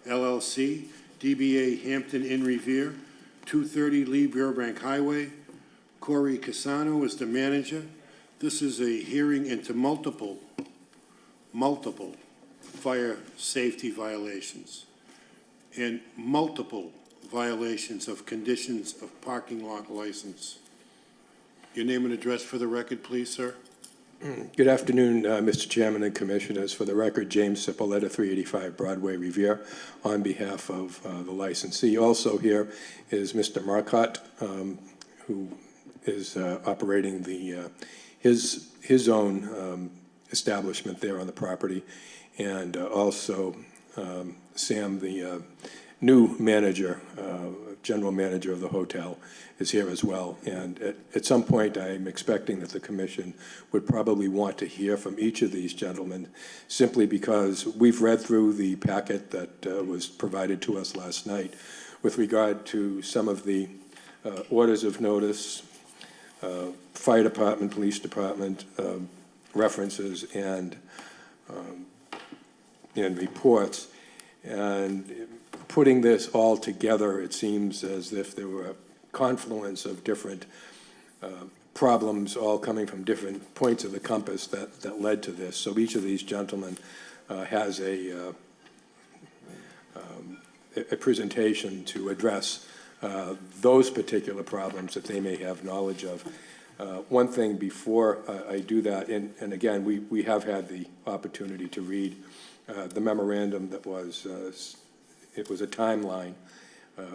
LLC, DBA Hampton Inn Revere, 230 Lee Burbank Highway. Corey Casano is the manager. This is a hearing into multiple fire safety violations and multiple violations of conditions of parking lot license. Your name and address for the record, please, sir. Good afternoon, Mr. Chairman and Commissioners. For the record, James Cipolletta, 385 Broadway, Revere, on behalf of the licensee. Also here is Mr. Marcotte, who is operating his own establishment there on the property, and also Sam, the new manager, general manager of the hotel, is here as well. And at some point, I'm expecting that the commission would probably want to hear from each of these gentlemen, simply because we've read through the packet that was provided to us last night with regard to some of the orders of notice, fire department, police department references, and reports. And putting this all together, it seems as if there were a confluence of different problems all coming from different points of the compass that led to this. So each of these gentlemen has a presentation to address those particular problems that they may have knowledge of. One thing before I do that, and again, we have had the opportunity to read the memorandum that was, it was a timeline.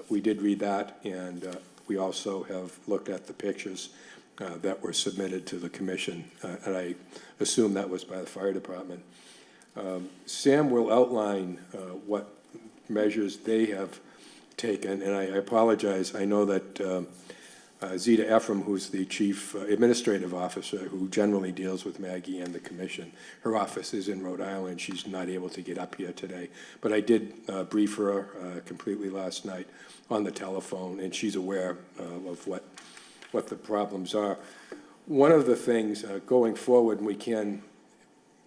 We did read that, and we also have looked at the pictures that were submitted to the commission, and I assume that was by the fire department. Sam will outline what measures they have taken, and I apologize. I know that Zita Ephraim, who's the chief administrative officer, who generally deals with Maggie and the commission, her office is in Rhode Island. She's not able to get up here today. But I did brief her completely last night on the telephone, and she's aware of what the problems are. One of the things going forward, and we can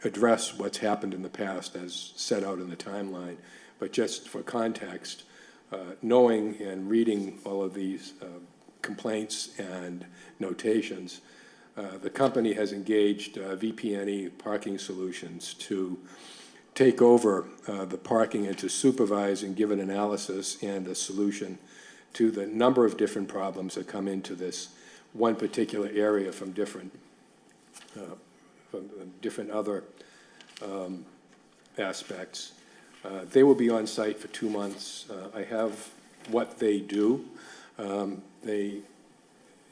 address what's happened in the past as set out in the timeline, but just for context, knowing and reading all of these complaints and notations, the company has engaged VP&E Parking Solutions to take over the parking and to supervise and give an analysis and a solution to the number of different problems that come into this one particular area from different other aspects. They will be on site for 2 months. I have what they do. They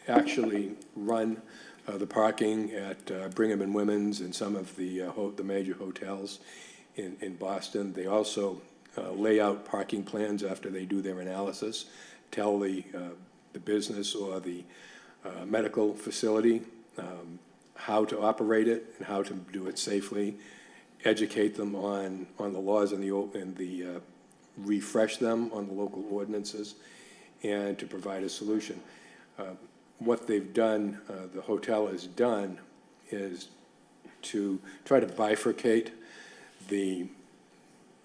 actually run the parking at Brigham and Women's and some of the major hotels in Boston. They also lay out parking plans after they do their analysis, tell the business or the medical facility how to operate it and how to do it safely, educate them on the laws and refresh them on the local ordinances, and to provide a solution. What they've done, the hotel has done, is to try to bifurcate the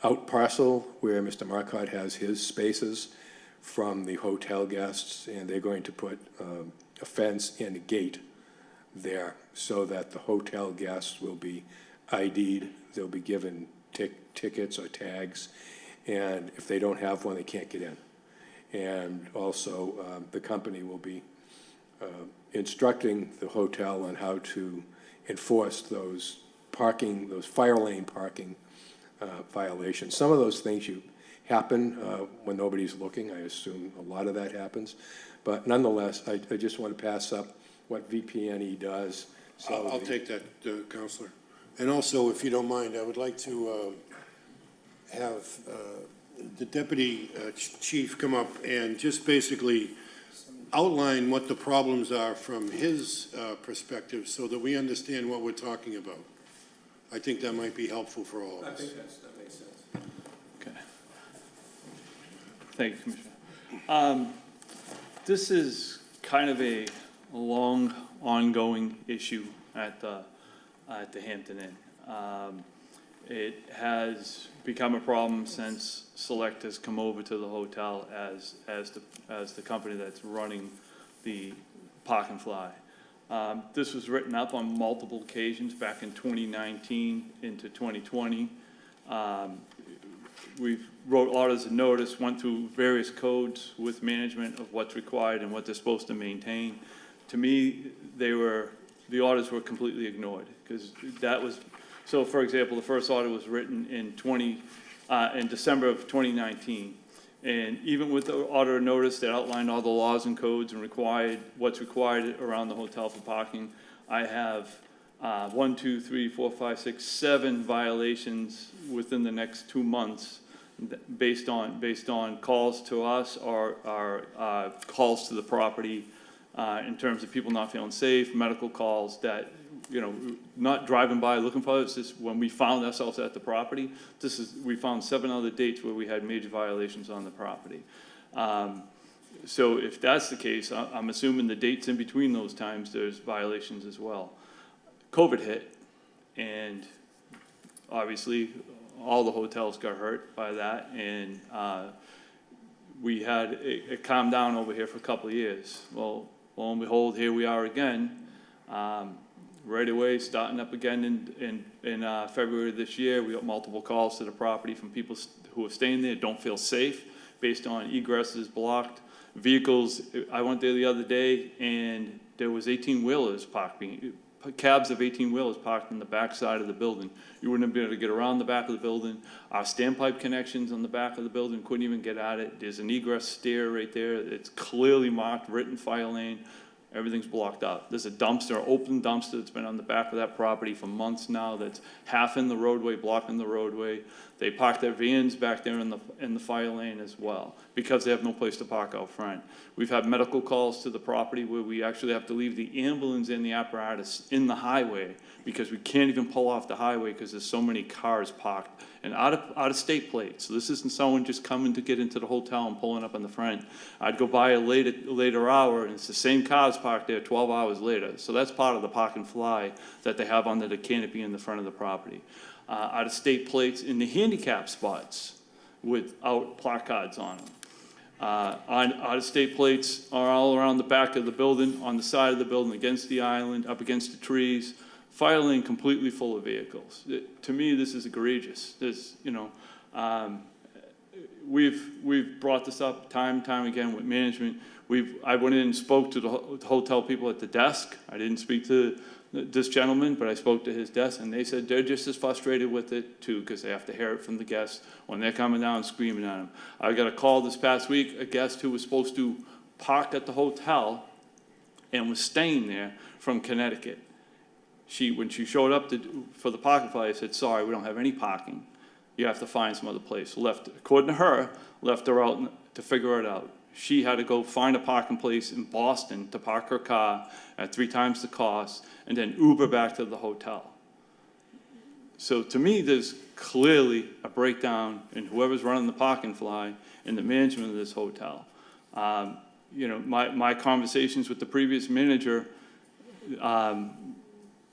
out parcel where Mr. Marcotte has his spaces from the hotel guests, and they're going to put a fence and a gate there so that the hotel guests will be ID'd. They'll be given tickets or tags, and if they don't have one, they can't get in. And also, the company will be instructing the hotel on how to enforce those fire lane parking violations. Some of those things happen when nobody's looking. I assume a lot of that happens. But nonetheless, I just want to pass up what VPNE does. So I'll take that, Counselor. And also, if you don't mind, I would like to have the Deputy Chief come up and just basically outline what the problems are from his perspective so that we understand what we're talking about. I think that might be helpful for all of us. I think that makes sense. Okay. Thank you, Commissioner. This is kind of a long, ongoing issue at the Hampton Inn. It has become a problem since Select has come over to the hotel as the company that's running the Park and Fly. This was written up on multiple occasions back in 2019 into 2020. We've wrote orders of notice, went through various codes with management of what's required and what they're supposed to maintain. To me, the orders were completely ignored because that was, so for example, the first order was written in December of 2019. And even with the order of notice that outlined all the laws and codes and what's required around the hotel for parking, I have 7 violations within the next 2 months based on calls to us or calls to the property in terms of people not feeling safe, medical calls that, not driving by looking for us. This, when we found ourselves at the property, we found 7 other dates where we had major violations on the property. So if that's the case, I'm assuming the dates in between those times, there's violations as well. COVID hit, and obviously all the hotels got hurt by that, and we had it calmed down over here for a couple of years. Well, lo and behold, here we are again. Right away, starting up again in February of this year, we got multiple calls to the property from people who are staying there, don't feel safe based on egresses blocked. Vehicles, I went there the other day and there was 18-wheelers parked, cabs of 18-wheelers parked in the back side of the building. You wouldn't have been able to get around the back of the building. Our standpipe connections on the back of the building couldn't even get at it. There's an egress stair right there. It's clearly marked, written fire lane. Everything's blocked up. There's a dumpster, open dumpster that's been on the back of that property for months now that's half in the roadway, blocking the roadway. They park their vans back there in the fire lane as well because they have no place to park out front. We've had medical calls to the property where we actually have to leave the ambulance and the apparatus in the highway because we can't even pull off the highway because there's so many cars parked and out of state plates. So this isn't someone just coming to get into the hotel and pulling up in the front. I'd go by a later hour and it's the same cars parked there 12 hours later. So that's part of the Park and Fly that they have under the canopy in the front of the property. Out of state plates in the handicap spots without placards on them. Out of state plates are all around the back of the building, on the side of the building, against the island, up against the trees. Fire lane completely full of vehicles. To me, this is egregious. We've brought this up time and time again with management. I went in and spoke to the hotel people at the desk. I didn't speak to this gentleman, but I spoke to his desk, and they said they're just as frustrated with it too, because they have to hear it from the guests when they're coming down and screaming at them. I got a call this past week, a guest who was supposed to park at the hotel and was staying there from Connecticut. When she showed up for the parking fly, I said, sorry, we don't have any parking. You have to find some other place. According to her, left her out to figure it out. She had to go find a parking place in Boston to park her car at 3 times the cost and then Uber back to the hotel. So to me, there's clearly a breakdown in whoever's running the Park and Fly and the management of this hotel. My conversations with the previous manager,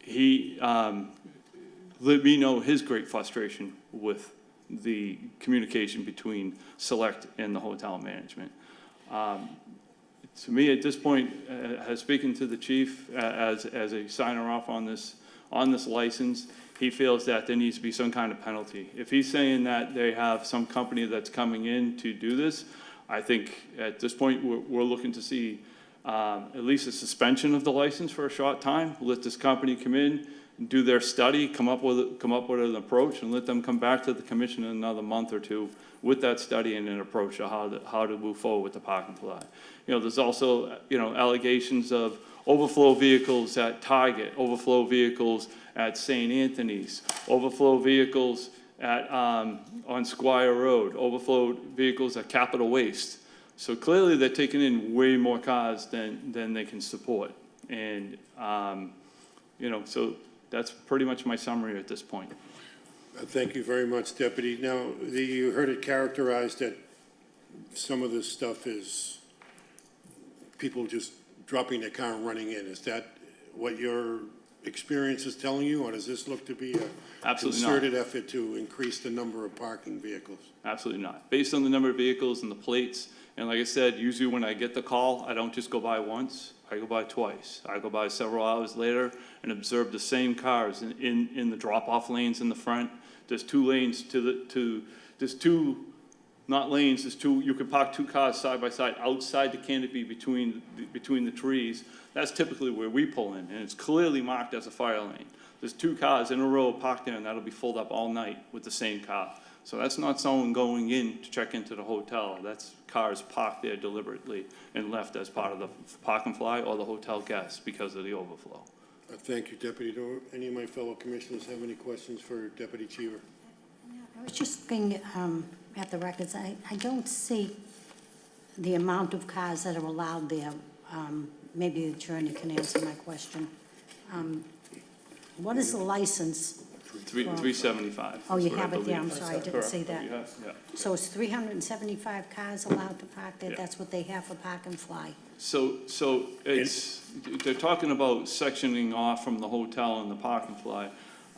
he let me know his great frustration with the communication between Select and the hotel management. To me, at this point, has speaking to the chief as a signer off on this license, he feels that there needs to be some kind of penalty. If he's saying that they have some company that's coming in to do this, I think at this point, we're looking to see at least a suspension of the license for a short time. Let this company come in, do their study, come up with an approach, and let them come back to the commission in another month or two with that study and an approach of how to move forward with the park and fly. You know, there's also, you know, allegations of overflow vehicles at Target, overflow vehicles at St. Anthony's, overflow vehicles at, on Squire Road, overflow vehicles at Capital Waste. So clearly they're taking in way more cars than they can support. And, you know, so that's pretty much my summary at this point. Thank you very much, Deputy. Now, you heard it characterized that some of this stuff is people just dropping their car and running in. Is that what your experience is telling you, or does this look to be a Absolutely not. concerted effort to increase the number of parking vehicles? Absolutely not. Based on the number of vehicles and the plates, and like I said, usually when I get the call, I don't just go by once, I go by twice. I go by several hours later and observe the same cars in the drop-off lanes in the front. There's two lanes there's two, not lanes, there's two, you can park two cars side by side outside the canopy between the trees. That's typically where we pull in, and it's clearly marked as a fire lane. There's two cars in a row parked there, and that'll be filled up all night with the same car. So that's not someone going in to check into the hotel. That's cars parked there deliberately and left as part of the park and fly or the hotel guests because of the overflow. Thank you, Deputy. Do any of my fellow commissioners have any questions for Deputy Cheever? I was just looking at the records. I don't see the amount of cars that are allowed there. Maybe the attorney can answer my question. What is the license? 375. Oh, is you what I have it there. I'm believe. sorry, I didn't Correct. see that. Yeah. So it's 375 cars allowed to park there? Yeah. That's what they have for park and fly? So it's, they're talking about sectioning off from the hotel and the park and fly.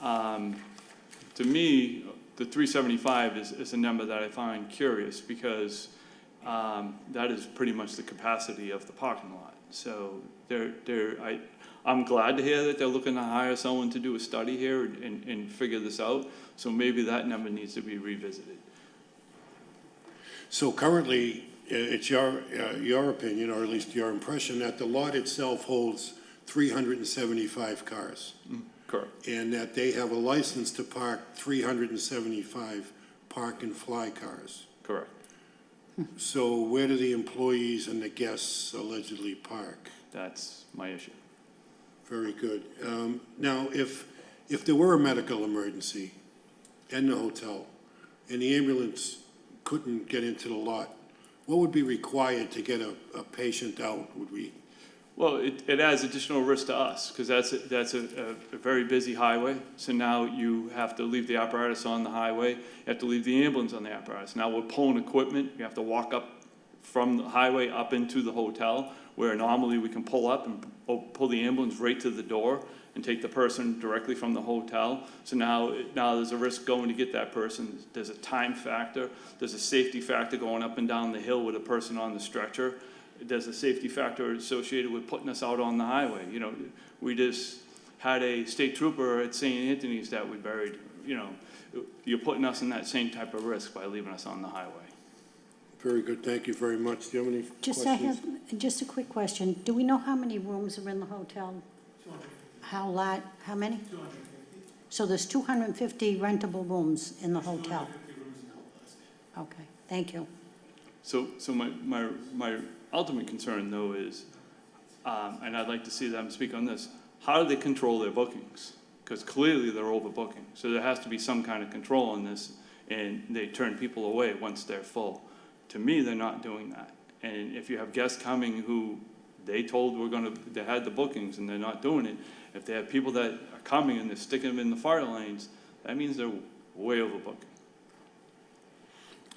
To me, the 375 is a number that I find curious because that is pretty much the capacity of the parking lot. So I'm glad to hear that they're looking to hire someone to do a study here and figure this out. So maybe that number needs to be revisited. So currently, it's your opinion, or at least your impression, that the lot itself holds 375 cars. Correct. And that they have a license to park 375 park and fly cars. Correct. So where do the employees and the guests allegedly park? That's my issue. Very good. Now, if there were a medical emergency in the hotel and the ambulance couldn't get into the lot, what would be required to get a patient out? Would we? Well, it adds additional risk to us because that's a very busy highway. So now you have to leave the apparatus on the highway. You have to leave the ambulance on the apparatus. Now we're pulling equipment. You have to walk up from the highway up into the hotel where normally we can pull up and pull the ambulance right to the door and take the person directly from the hotel. So now there's a risk going to get that person. There's a time factor. There's a safety factor going up and down the hill with a person on the stretcher. There's a safety factor associated with putting us out on the highway. You know, we just had a state trooper at St. Anthony's that we buried. You know, you're putting us in that same type of risk by leaving us on the highway. Very good. Thank you very much. Do you have any questions? I have just a quick question. Do we know how many rooms are in the hotel? 250. How many? 250. So there's 250 rentable rooms in the hotel? 250 rooms in the hotel. Okay, thank you. So my ultimate concern though is, and I'd like to see them speak on this, how do they control their bookings? Because clearly they're overbooking. So there has to be some kind of control on this, and they turn people away once they're full. To me, they're not doing that. And if you have guests coming who they told they had the bookings and they're not doing it, if they have people that are coming and they're sticking them in the fire lanes, that means they're way overbooking.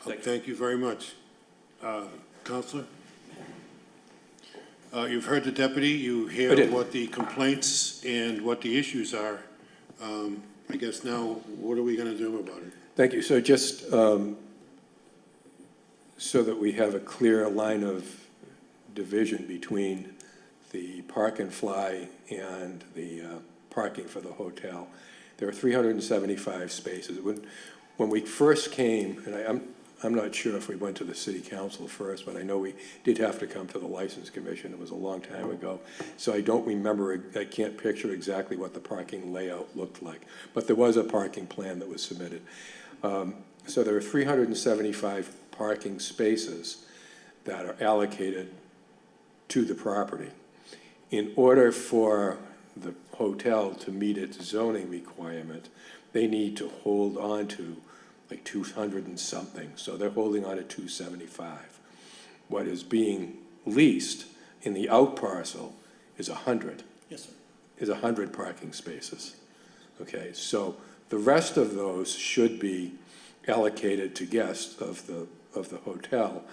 Thank you very much. Counselor? You've heard the deputy. You hear what the complaints and what the issues are. I guess now, what are we going to do about it? Thank you. So just so that we have a clear line of division between the park and fly and the parking for the hotel. There are 375 spaces. When we first came, and I'm not sure if we went to the city council first, but I know we did have to come to the license commission. It was a long time ago. So I don't remember, I can't picture exactly what the parking layout looked like. But there was a parking plan that was submitted. So there are 375 parking spaces that are allocated to the property. In order for the hotel to meet its zoning requirement, they need to hold on to like 200 and something, so they're holding on to 275. What is being leased in the out parcel is 100. Yes, sir. Is 100 parking spaces. Okay, so the rest of those should be allocated to guests of the hotel,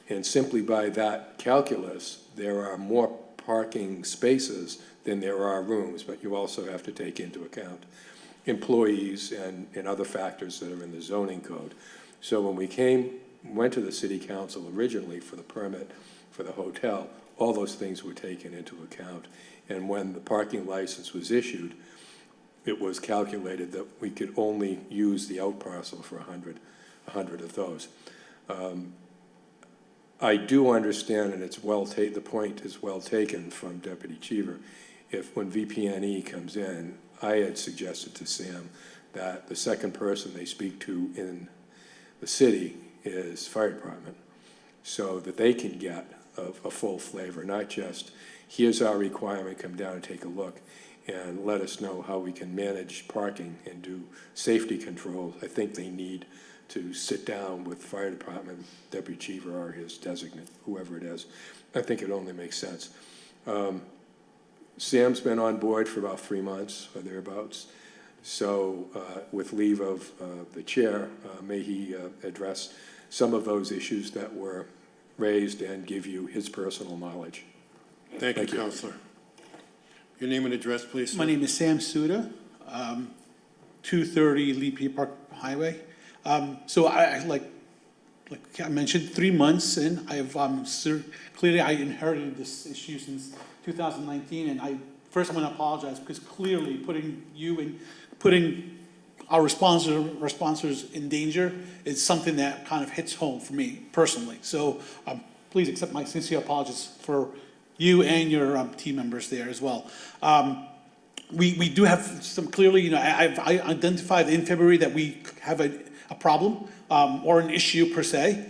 and simply by that calculus, there are more parking spaces than there are rooms, but you also have to take into account employees and other factors that are in the zoning code. So when we went to the city council originally for the permit for the hotel, all those things were taken into account. And when the parking license was issued, it was calculated that we could only use the out parcel for 100 of those. I do understand, and it's the point is well taken from Deputy Cheever. If when VPNE comes in, I had suggested to Sam that the second person they speak to in the city is fire department, so that they can get a full flavor, not just, here's our requirement, come down and take a look, and let us know how we can manage parking and do safety controls. I think they need to sit down with fire department, Deputy Cheever or his designate, whoever it is. I think it only makes sense. Sam's been on board for about 3 months or thereabouts. So with leave of the chair, may he address some of those issues that were raised and give you his personal knowledge. Thank you, Counselor. Your name and address, please, sir. My name is Sam Suda, 230 Lee Park Highway. So like I mentioned, 3 months in, I have clearly I inherited this issue since 2019, and I want to apologize because clearly putting our sponsors in danger is something that kind of hits home for me personally. So please accept my sincere apologies for you and your team members there as well. We do have some clearly, I identified in February that we have a problem or an issue per se.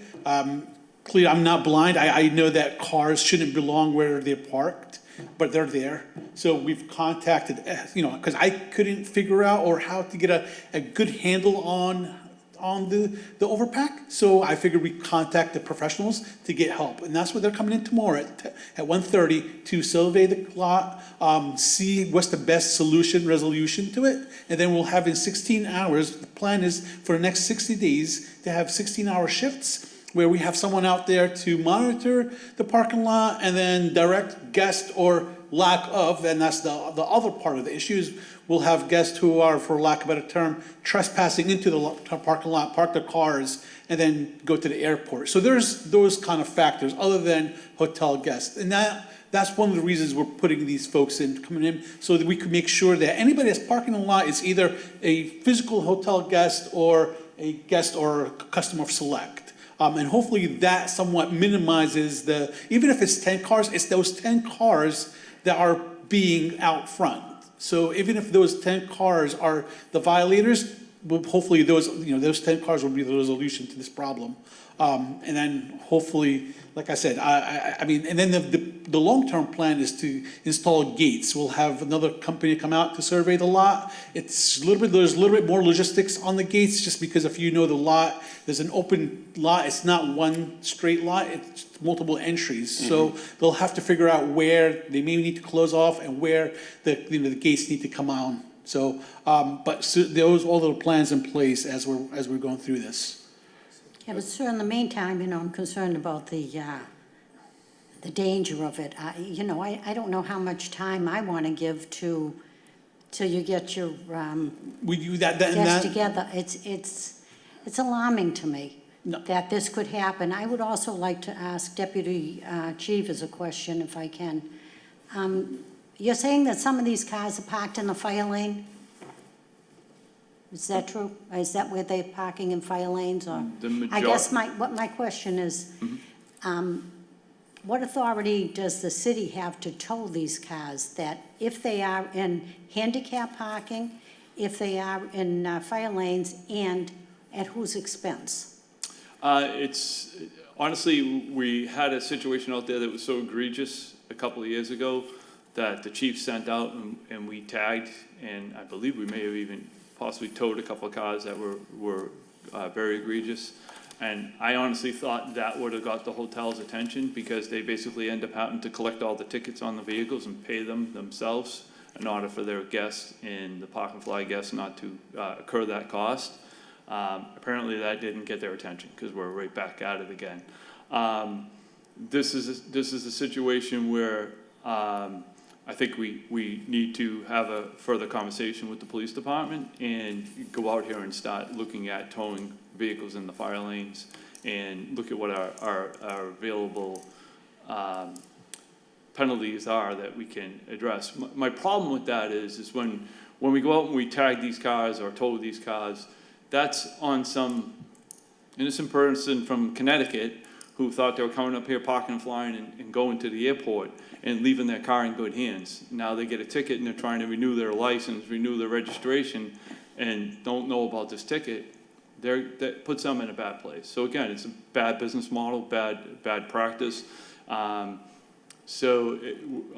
Clearly, I'm not blind. I know that cars shouldn't belong where they're parked, but they're there. So we've contacted, because I couldn't figure out or how to get a good handle on the overpack. So I figured we contact the professionals to get help. And that's what they're coming in tomorrow at 1:30 to survey the lot, see what's the best resolution to it. And then we'll have in 16 hours, the plan is for the next 60 days to have 16-hour shifts where we have someone out there to monitor the parking lot and then direct guests or lack of, and that's the other part of the issues. We'll have guests who are, for lack of a better term, trespassing into the parking lot, park their cars, and then go to the airport. So there's those kind of factors other than hotel guests. And that's one of the reasons we're putting these folks coming in, so that we can make sure that anybody that's parking in the lot is either a physical hotel guest or a guest or a customer of Select. And hopefully that somewhat minimizes even if it's 10 cars, it's those 10 cars that are being out front. So even if those 10 cars are the violators, hopefully those 10 cars will be the resolution to this problem. And then hopefully, like I said, I mean, and then the long-term plan is to install gates. We'll have another company come out to survey the lot. There's a little bit more logistics on the gates, just because if you know the lot, there's an open lot. It's not one straight lot. It's multiple entries. Mm-hmm. So they'll have to figure out where they may need to close off and where the gates need to come on. So, those all the plans in place as we're going through this. Yeah, but sir, in the meantime, I'm concerned about the danger of it. I don't know how much time I want to give till you get your we do that guests together. It's alarming to me that this could happen. I would also like to ask Deputy Chief as a question, if I can. You're saying that some of these cars are parked in the fire lane? Is that true? Is that where they're parking, in fire lanes, or? I guess my question is, what authority does the city have to tow these cars, that if they are in handicap parking, if they are in fire lanes, and at whose expense? It's, honestly, we had a situation out there that was so egregious a couple of years ago that the chief sent out and we tagged, and I believe we may have even possibly towed a couple of cars that were very egregious. And I honestly thought that would have got the hotel's attention, because they basically end up having to collect all the tickets on the vehicles and pay them themselves in order for their guests and the Park and Fly guests not to incur that cost. Apparently that didn't get their attention, because we're right back at it again. This is a situation where I think we need to have a further conversation with the police department and go out here and start looking at towing vehicles in the fire lanes and look at what our available penalties are that we can address. My problem with that is when we go out and we tag these cars or tow these cars, that's on some innocent person from Connecticut who thought they were coming up here, parking and flying and going to the airport and leaving their car in good hands. Now they get a ticket and they're trying to renew their license, renew their registration, and don't know about this ticket. That puts them in a bad place. So again, it's a bad business model, bad practice. So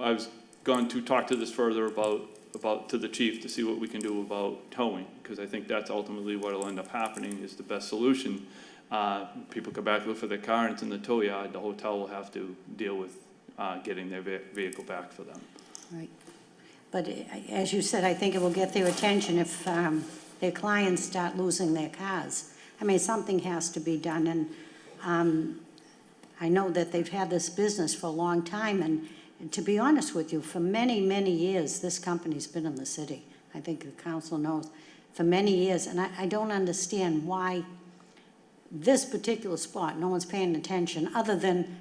I was going to talk to this further about to the chief to see what we can do about towing, because I think that's ultimately what will end up happening is the best solution. People come back, look for their car, and it's in the tow yard. The hotel will have to deal with getting their vehicle back for them. Right. But as you said, I think it will get their attention if their clients start losing their cars. I mean, something has to be done, and I know that they've had this business for a long time, and to be honest with you, for many, many years, this company's been in the city. I think the council knows, for many years, and I don't understand why this particular spot, no one's paying attention, other than,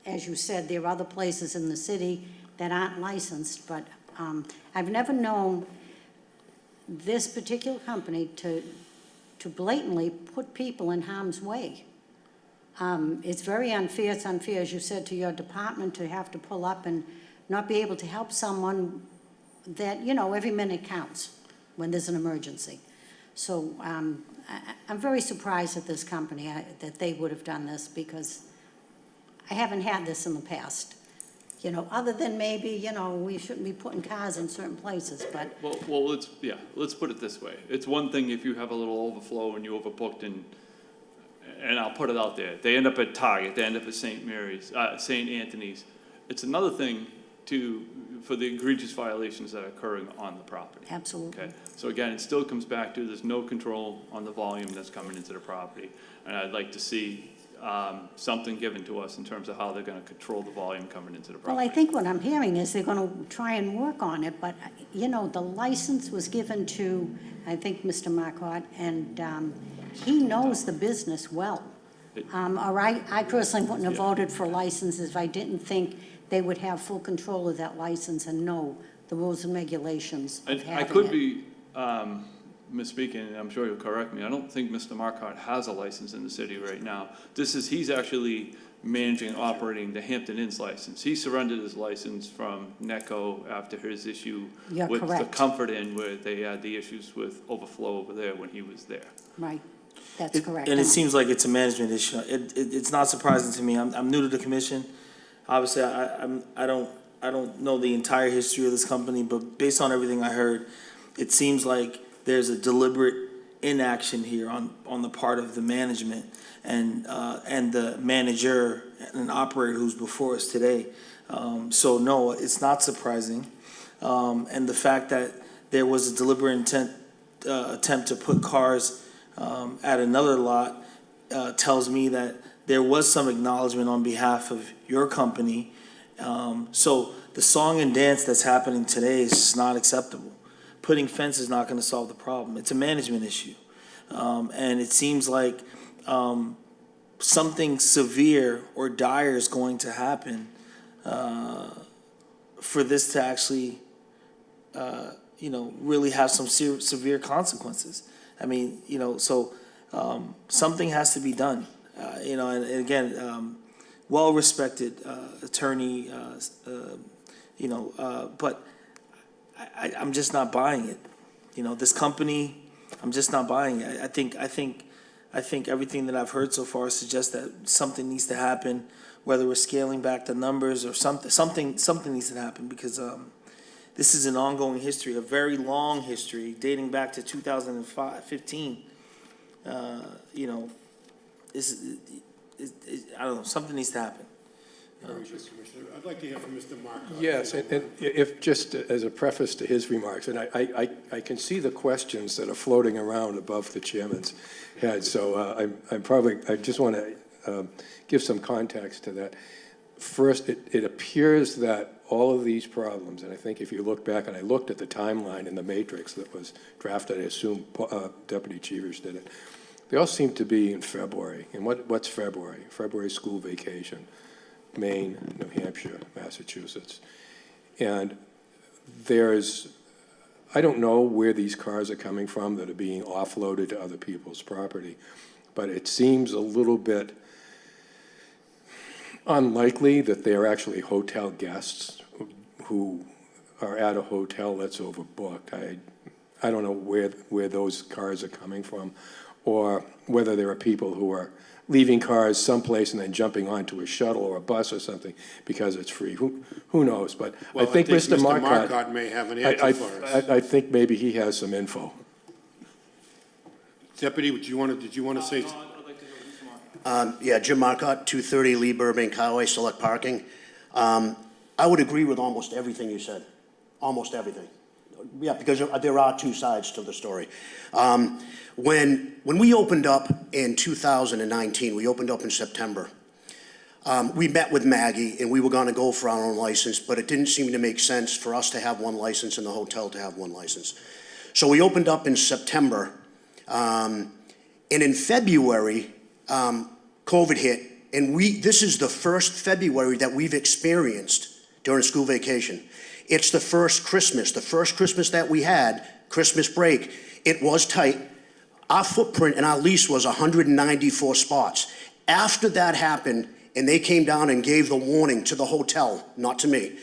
as you said, there are other places in the city that aren't licensed, but I've never known this particular company to blatantly put people in harm's way. It's very unfair. It's unfair, as you said, to your department to have to pull up and not be able to help someone that, you know, every minute counts when there's an emergency. So I'm very surprised at this company, that they would have done this, because I haven't had this in the past. You know, other than maybe, you know, we shouldn't be putting cars in certain places, but. Well, let's put it this way. It's one thing if you have a little overflow and you overbooked and I'll put it out there. They end up at Target, they end up at St. Mary's, St. Anthony's. It's another thing for the egregious violations that are occurring on the property. Absolutely. Okay. So again, it still comes back to there's no control on the volume that's coming into the property. And I'd like to see something given to us in terms of how they're going to control the volume coming into the property. Well, I think what I'm hearing is they're going to try and work on it, but, you know, the license was given to, I think, Mr. Marcotte, and he knows the business well. Or I personally wouldn't have voted for licenses if I didn't think they would have full control of that license and know the rules and regulations of having it. I could be misspeaking, and I'm sure you'll correct me. I don't think Mr. Marcotte has a license in the city right now. He's actually managing, operating the Hampton Inn's license. He surrendered his license from NECO after his issue with the Comfort Inn, where they had the issues with overflow over there when he was there. Right, that's correct. And it seems like it's a management issue. It's not surprising to me. I'm new to the commission. Obviously, I don't know the entire history of this company, but based on everything I heard, it seems like there's a deliberate inaction here on the part of the management and the manager and operator who's before us today. So no, it's not surprising. And the fact that there was a deliberate attempt to put cars at another lot tells me that there was some acknowledgement on behalf of your company. So the song and dance that's happening today is just not acceptable. Putting fence is not going to solve the problem. It's a management issue. And it seems like something severe or dire is going to happen for this to actually, really have some severe consequences. I mean, so something has to be done. And again, well-respected attorney, but I'm just not buying it. This company, I'm just not buying it. I think everything that I've heard so far suggests that something needs to happen, whether we're scaling back the numbers or something needs to happen, because this is an ongoing history, a very long history dating back to 2015. I don't know, something needs to happen. Commissioner, I'd like to hear from Mr. Marcotte. Yes, and if, just as a preface to his remarks, and I can see the questions that are floating around above the chairman's head, so I just want to give some context to that. First, it appears that all of these problems, and I think if you look back, and I looked at the timeline in the matrix that was drafted, I assume Deputy Cheevers did it, they all seem to be in February. And what's February? February school vacation. Maine, New Hampshire, Massachusetts. And I don't know where these cars are coming from that are being offloaded to other people's property, but it seems a little bit unlikely that they are actually hotel guests who are at a hotel that's overbooked. I don't know where those cars are coming from, or whether there are people who are leaving cars someplace and then jumping onto a shuttle or a bus or something because it's free. Who knows? But Well, I think Mr. Marcotte may have an answer for us. I think maybe he has some info. Deputy, did you want to say? Yeah, Jim Marcotte, 230 Lee Burbank Highway, Select Parking. I would agree with almost everything you said, almost everything. Yeah, because there are two sides to the story. When we opened up in 2019, we opened up in September, we met with Maggie and we were going to go for our own license, but it didn't seem to make sense for us to have one license and the hotel to have one license. So we opened up in September, and in February, COVID hit, and this is the first February that we've experienced during school vacation. It's the first Christmas that we had, Christmas break. It was tight. Our footprint and our lease was 194 spots. After that happened, and they came down and gave the warning to the hotel, not to me,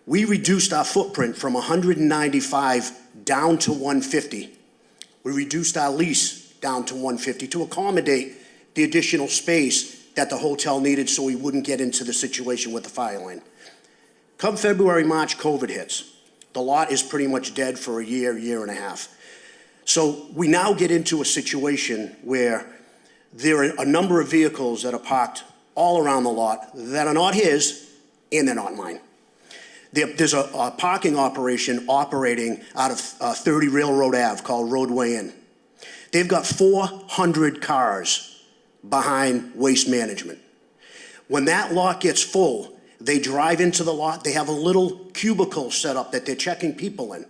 we reduced our footprint from 195 down to 150. We reduced our lease down to 150 to accommodate the additional space that the hotel needed so we wouldn't get into the situation with the fire lane. Come February, March, COVID hits. The lot is pretty much dead for a year and a half. So we now get into a situation where there are a number of vehicles that are parked all around the lot that are not his and they're not mine. There's a parking operation operating out of 30 Railroad Ave called Roadway Inn. They've got 400 cars behind Waste Management. When that lot gets full, they drive into the lot, they have a little cubicle set up that they're checking people in.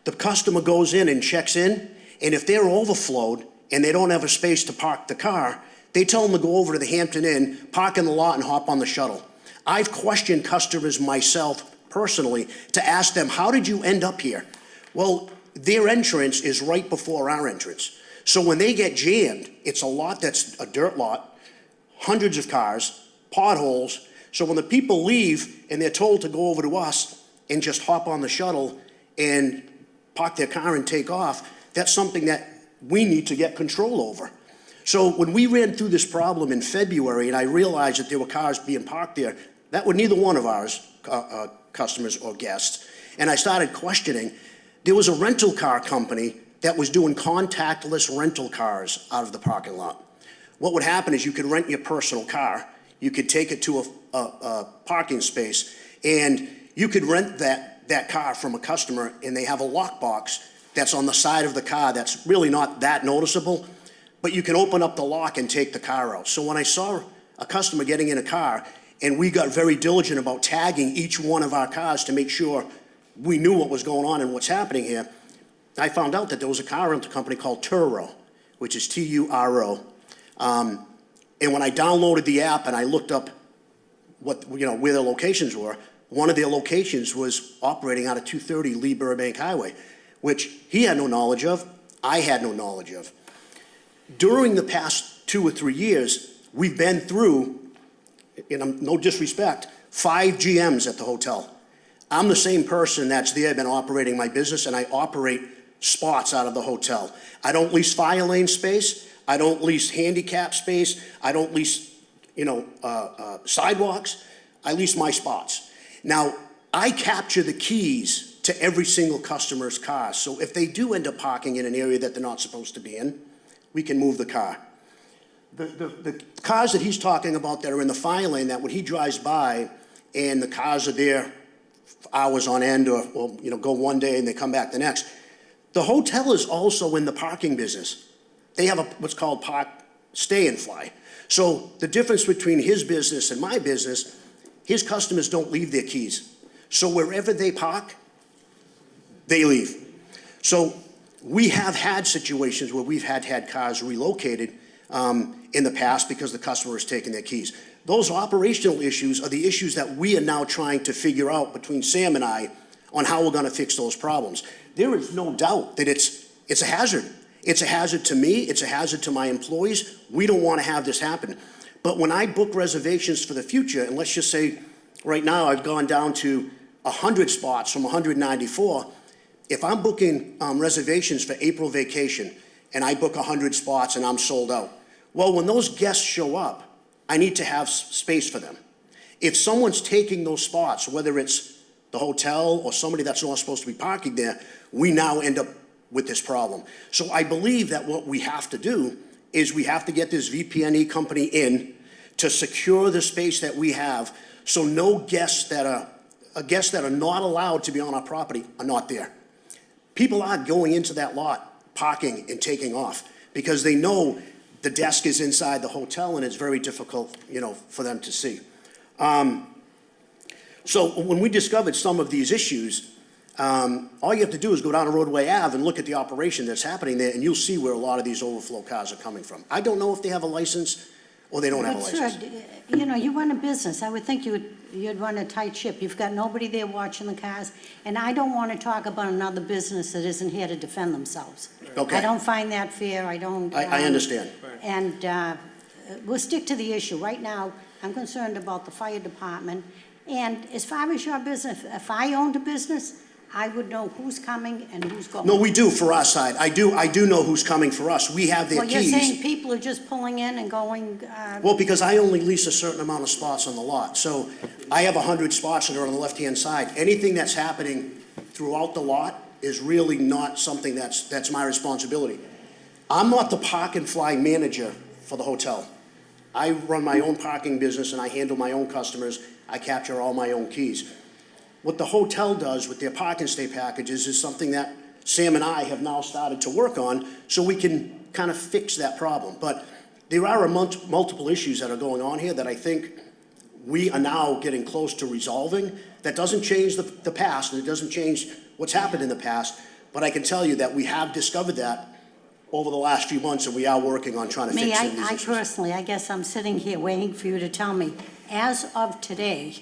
The customer goes in and checks in, and if they're overflowed and they don't have a space to park the car, they tell them to go over to the Hampton Inn, park in the lot, and hop on the shuttle. I've questioned customers myself personally to ask them, how did you end up here? Well, their entrance is right before our entrance. So when they get jammed, it's a lot that's a dirt lot, hundreds of cars, potholes. So when the people leave and they're told to go over to us and just hop on the shuttle and park their car and take off, that's something that we need to get control over. So when we ran through this problem in February and I realized that there were cars being parked there, that were neither one of ours, customers or guests, and I started questioning, there was a rental car company that was doing contactless rental cars out of the parking lot. What would happen is you could rent your personal car, you could take it to a parking space, and you could rent that car from a customer, and they have a lockbox that's on the side of the car that's really not that noticeable, but you can open up the lock and take the car out. So when I saw a customer getting in a car, and we got very diligent about tagging each one of our cars to make sure we knew what was going on and what's happening here, I found out that there was a car rental company called Turo, which is Turo. And when I downloaded the app and I looked up what, where their locations were, one of their locations was operating out of 230 Lee Burbank Highway, which he had no knowledge of, I had no knowledge of. During the past 2 or 3 years, we've been through, no disrespect, 5 GMs at the hotel. I'm the same person that's there, been operating my business, and I operate spots out of the hotel. I don't lease fire lane space, I don't lease handicap space, I don't lease, sidewalks, I lease my spots. Now, I capture the keys to every single customer's car, so if they do end up parking in an area that they're not supposed to be in, we can move the car. The cars that he's talking about that are in the fire lane, that when he drives by and the cars are there hours on end or go one day and they come back the next, the hotel is also in the parking business. They have what's called park, stay and fly. So the difference between his business and my business, his customers don't leave their keys. So wherever they park, they leave. So we have had situations where we've had cars relocated in the past because the customer has taken their keys. Those operational issues are the issues that we are now trying to figure out between Sam and I on how we're gonna fix those problems. There is no doubt that it's a hazard. It's a hazard to me, it's a hazard to my employees. We don't wanna have this happen. But when I book reservations for the future, and let's just say right now I've gone down to 100 spots from 194, if I'm booking reservations for April vacation and I book 100 spots and I'm sold out, well, when those guests show up, I need to have space for them. If someone's taking those spots, whether it's the hotel or somebody that's not supposed to be parking there, we now end up with this problem. So I believe that what we have to do is we have to get this VPNE company in to secure the space that we have, so no guests that are not allowed to be on our property are not there. People are going into that lot, parking and taking off, because they know the desk is inside the hotel and it's very difficult, for them to see. So when we discovered some of these issues, all you have to do is go down to Roadway Ave and look at the operation that's happening there, and you'll see where a lot of these overflow cars are coming from. I don't know if they have a license or they don't have a license. But sir, you run a business. I would think you'd run a tight ship. You've got nobody there watching the cars, and I don't want to talk about another business that isn't here to defend themselves. Okay. I don't find that fair. I don't. I understand. And we'll stick to the issue. Right now, I'm concerned about the fire department. And as far as your business, if I owned a business, I would know who's coming and who's going. No, we do for our side. I do know who's coming for us. We have their keys. Well, you're saying people are just pulling in and going. Well, because I only lease a certain amount of spots on the lot. So I have 100 spots that are on the left-hand side. Anything that's happening throughout the lot is really not something that's my responsibility. I'm not the park and fly manager for the hotel. I run my own parking business and I handle my own customers. I capture all my own keys. What the hotel does with their park and stay packages is something that Sam and I have now started to work on, so we can kind of fix that problem. But there are multiple issues that are going on here that I think we are now getting close to resolving. That doesn't change the past, and it doesn't change what's happened in the past, but I can tell you that we have discovered that over the last few months, and we are working on trying to fix some of these issues. Personally, I guess I'm sitting here waiting for you to tell me, as of today,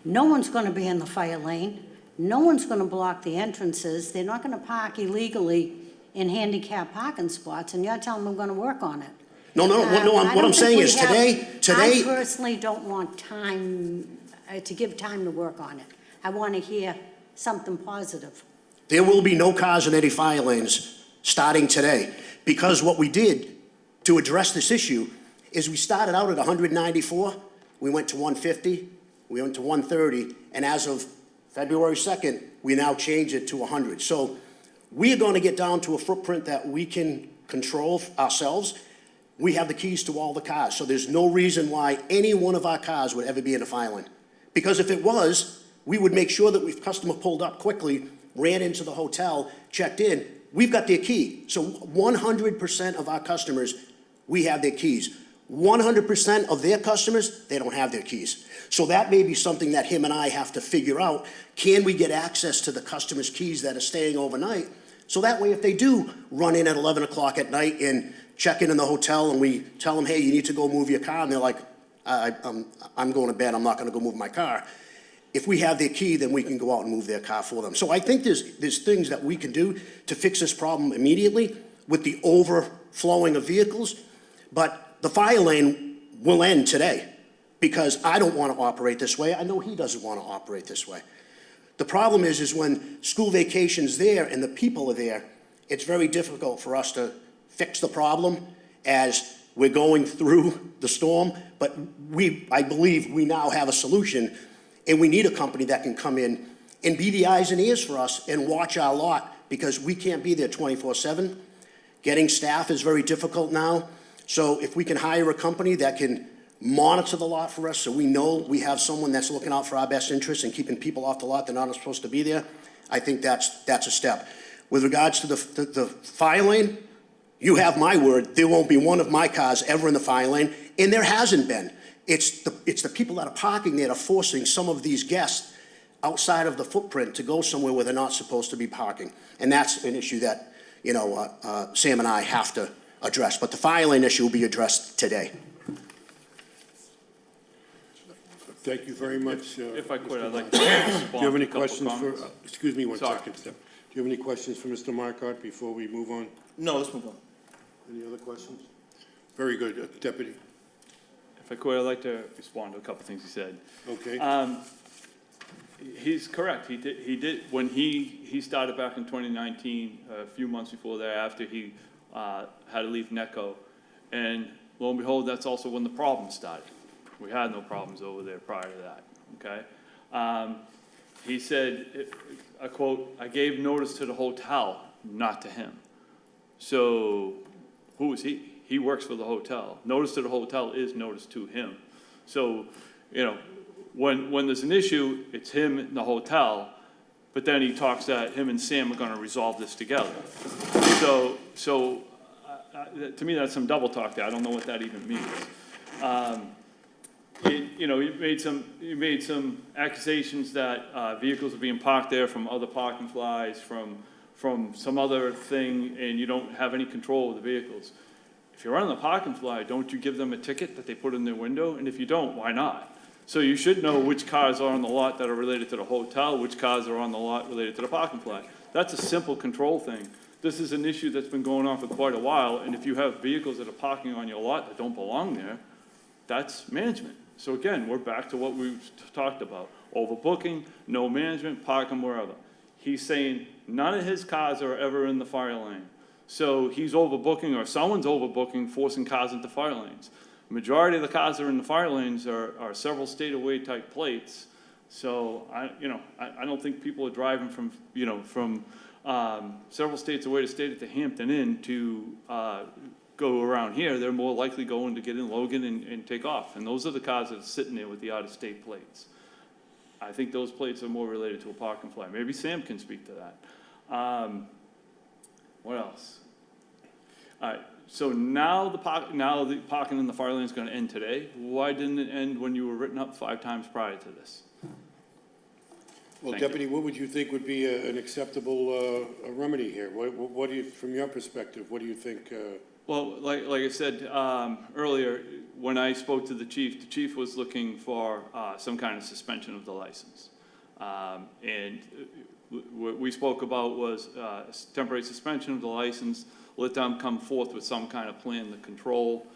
no one's going to be in the fire lane. No one's going to block the entrances. They're not going to park illegally in handicap parking spots, and you're telling me we're going to work on it. No, what I'm saying is today. I personally don't want time, to give time to work on it. I want to hear something positive. There will be no cars in any fire lanes starting today, because what we did to address this issue is we started out at 194, we went to 150, we went to 130, and as of February 2nd, we now changed it to 100. So we are going to get down to a footprint that we can control ourselves. We have the keys to all the cars, so there's no reason why any one of our cars would ever be in a fire lane. Because if it was, we would make sure that if customer pulled up quickly, ran into the hotel, checked in, we've got their key. So 100% of our customers, we have their keys. 100% of their customers, they don't have their keys. So that may be something that him and I have to figure out. Can we get access to the customer's keys that are staying overnight? So that way, if they do run in at 11 o'clock at night and check in the hotel and we tell them, hey, you need to go move your car, and they're like, I'm going to bed, I'm not gonna go move my car. If we have their key, then we can go out and move their car for them. So I think there's things that we can do to fix this problem immediately with the overflowing of vehicles, but the fire lane will end today, because I don't want to operate this way. I know he doesn't want to operate this way. The problem is when school vacation's there and the people are there, it's very difficult for us to fix the problem as we're going through the storm, but I believe we now have a solution, and we need a company that can come in and be the eyes and ears for us and watch our lot, because we can't be there 24/7. Getting staff is very difficult now, so if we can hire a company that can monitor the lot for us so we know we have someone that's looking out for our best interests and keeping people off the lot that aren't supposed to be there, I think that's a step. With regards to the fire lane, you have my word, there won't be one of my cars ever in the fire lane, and there hasn't been. It's the people that are parking there that are forcing some of these guests outside of the footprint to go somewhere where they're not supposed to be parking. And that's an issue that, Sam and I have to address. But the fire lane issue will be addressed today. Thank you very much. If I could, Mr. I'd like to Marcotte. respond Do you have any to a couple questions for, comments. excuse me one Sorry. second, Steph. Do you have any questions for Mr. Marcotte before we move on? No, let's move on. Any other questions? Very good. Deputy. If I could, I'd like to respond to a couple things he said. Okay. He's correct. He did, when he started back in 2019, a few months before that, after he had to leave NECO. And lo and behold, that's also when the problems started. We had no problems over there prior to that, okay? He said, I quote, "I gave notice to the hotel, not to him." So who is he? He works for the hotel. Notice to the hotel is notice to him. So, when there's an issue, it's him and the hotel, but then he talks that him and Sam are gonna resolve this together. So to me, that's some double talk there. I don't know what that even means. He made some accusations that vehicles are being parked there from other parking flies, from some other thing, and you don't have any control of the vehicles. If you're on the parking fly, don't you give them a ticket that they put in their window? And if you don't, why not? So you should know which cars are on the lot that are related to the hotel, which cars are on the lot related to the parking fly. That's a simple control thing. This is an issue that's been going on for quite a while, and if you have vehicles that are parking on your lot that don't belong there, that's management. So again, we're back to what we've talked about. Overbooking, no management, park them wherever. He's saying none of his cars are ever in the fire lane. So he's overbooking, or someone's overbooking, forcing cars into fire lanes. Majority of the cars that are in the fire lanes are several state away type plates. So I don't think people are driving from several states away to stay at the Hampton Inn to go around here. They're more likely going to get in Logan and take off. And those are the cars that are sitting there with the out-of-state plates. I think those plates are more related to a parking fly. Maybe Sam can speak to that. What else? All right. So now the parking in the fire lane is going to end today. Why didn't it end when you were written up 5 times prior to this? Well, Thank you. Deputy, what would you think would be an acceptable remedy here? What do you, from your perspective, what do you think? Well, like I said earlier, when I spoke to the chief was looking for some kind of suspension of the license. And what we spoke about was temporary suspension of the license, let them come forth with some kind of plan to control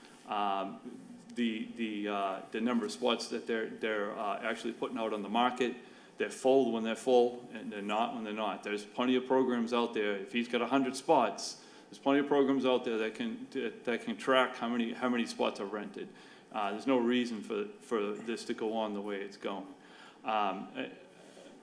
the number of spots that they're actually putting out on the market. They're full when they're full, and they're not when they're not. There's plenty of programs out there. If he's got 100 spots, there's plenty of programs out there that can track how many spots are rented. There's no reason for this to go on the way it's going.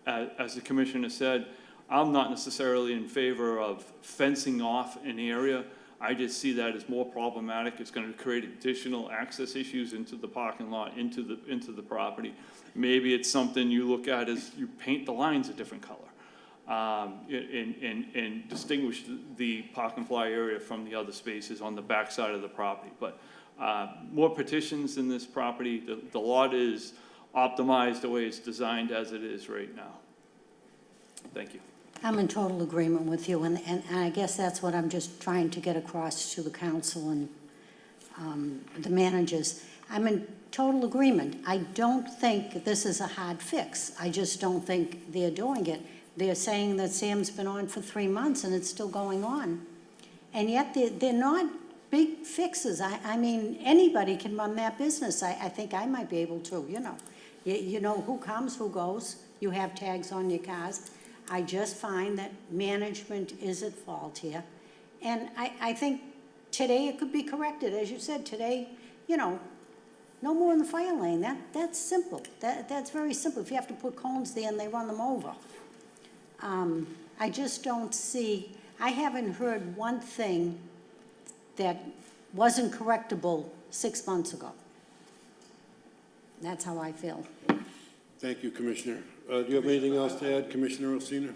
As the commissioner said, I'm not necessarily in favor of fencing off an area. I just see that as more problematic. It's going to create additional access issues into the parking lot, into the property. Maybe it's something you look at as you paint the lines a different color, and distinguish the park and fly area from the other spaces on the back side of the property. But more petitions in this property. The lot is optimized the way it's designed as it is right now. Thank you. I'm in total agreement with you, and I guess that's what I'm just trying to get across to the council and the managers. I'm in total agreement. I don't think this is a hard fix. I just don't think they're doing it. They're saying that Sam's been on for 3 months and it's still going on. And yet they're not big fixes. I mean, anybody can run that business. I think I might be able to, you know. You know who comes, who goes. You have tags on your cars. I just find that management is at fault here. And I think today it could be corrected. As you said, today, you know, no more in the fire lane. That's simple. That's very simple. If you have to put cones there and they run them over. I just don't see, I haven't heard one thing that wasn't correctable 6 months ago. That's how I feel. Thank you, Commissioner. Do you have anything else to add, Commissioner Alcina?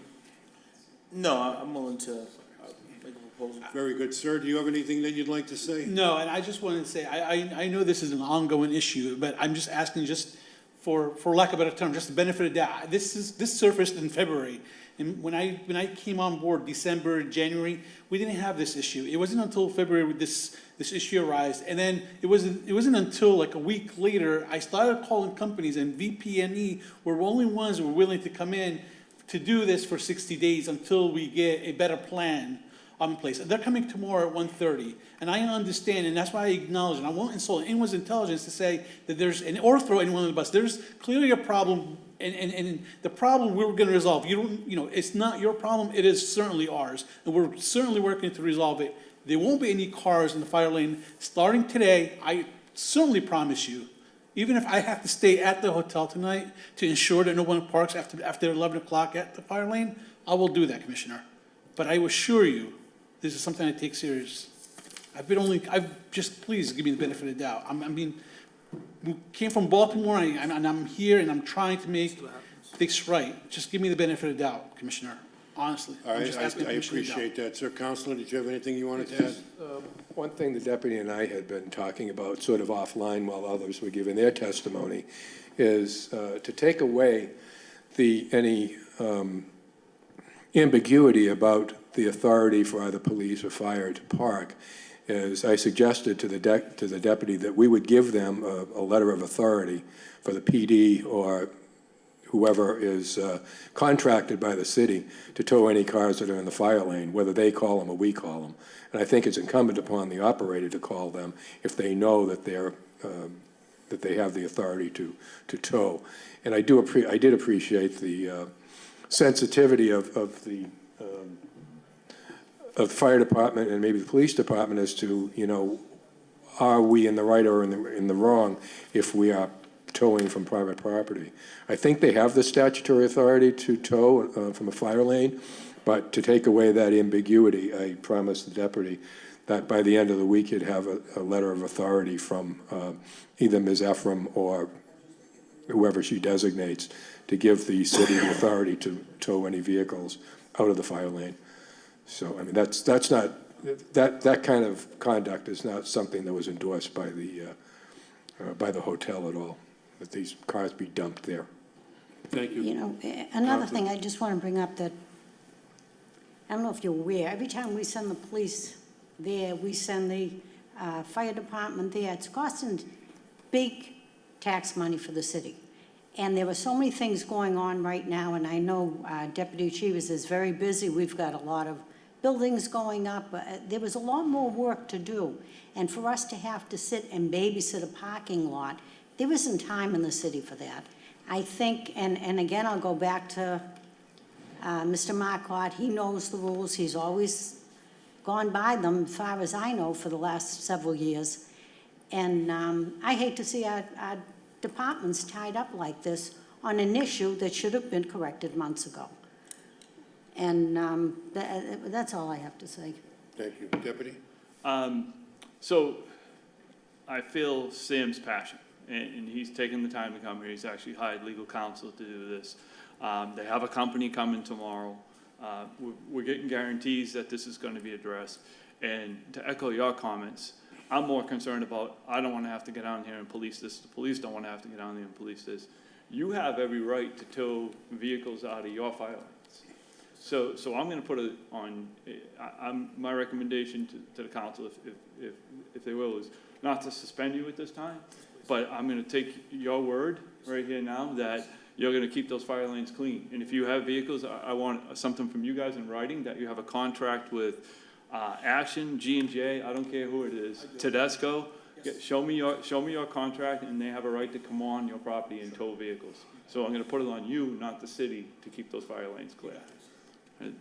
No, I'm willing to make a proposal. Very good. Sir, do you have anything that you'd like to say? No, and I just wanted to say, I know this is an ongoing issue, but I'm just asking just for lack of a better term, just the benefit of doubt. This surfaced in February. And when I came on board December, January, we didn't have this issue. It wasn't until February this issue arose. And then it wasn't until like a week later, I started calling companies, and VP&E were the only ones who were willing to come in to do this for 60 days until we get a better plan in place. They're coming tomorrow at 1:30, and I understand, and that's why I acknowledge, and I won't insult anyone's intelligence to say that or throw anyone on the bus. There's clearly a problem, and the problem we're going to resolve. It's not your problem. It is certainly ours, and we're certainly working to resolve it. There won't be any cars in the fire lane starting today. I certainly promise you. Even if I have to stay at the hotel tonight to ensure that no one parks after 11 o'clock at the fire lane, I will do that, Commissioner. But I assure you, this is something I take serious. Please give me the benefit of the doubt. We came from Baltimore, and I'm here, and I'm trying to make things right. Just give me the benefit of the doubt, Commissioner, honestly. All right, I appreciate that. Sir, Counselor, did you have anything you wanted to add? One thing the deputy and I had been talking about sort of offline while others were giving their testimony is to take away any ambiguity about the authority for either police or fire to park. Is I suggested to the deputy that we would give them a letter of authority for the PD or whoever is contracted by the city to tow any cars that are in the fire lane, whether they call them or we call them. And I think it's incumbent upon the operator to call them if they know that that they have the authority to tow. And I did appreciate the sensitivity of the fire department and maybe the police department as to, are we in the right or in the wrong if we are towing from private property. I think they have the statutory authority to tow from a fire lane, but to take away that ambiguity, I promised the deputy that by the end of the week he'd have a letter of authority from either Ms. Ephraim or whoever she designates to give the city the authority to tow any vehicles out of the fire lane. So, I mean, that's not, that kind of conduct is not something that was endorsed by the hotel at all, that these cars be dumped there. Thank you. Another thing I just want to bring up that, I don't know if you're aware, every time we send the police there, we send the fire department there, it's costing big tax money for the city. And there are so many things going on right now, and I know Deputy Chivas is very busy. We've got a lot of buildings going up. There was a lot more work to do. And for us to have to sit and babysit a parking lot, there isn't time in the city for that. I think, and again, I'll go back to Mr. Marcotte. He knows the rules. He's always gone by them, as far as I know, for the last several years. And I hate to see our departments tied up like this on an issue that should have been corrected months ago. And that's all I have to say. Thank you. Deputy? So I feel Sam's passion, and he's taken the time to come here. He's actually hired legal counsel to do this. They have a company coming tomorrow. We're getting guarantees that this is going to be addressed. And to echo your comments, I'm more concerned about, I don't want to have to get down here and police this. The police don't want to have to get down there and police this. You have every right to tow vehicles out of your fire lanes. So I'm gonna put it on, my recommendation to the council, if they will, is not to suspend you at this time, but I'm gonna take your word right here now that you're gonna keep those fire lanes clean. And if you have vehicles, I want something from you guys in writing, that you have a contract with Action, G&J, I don't care who it is, Tedesco. Show me your contract, and they have a right to come on your property and tow vehicles. So I'm gonna put it on you, not the city, to keep those fire lanes clear.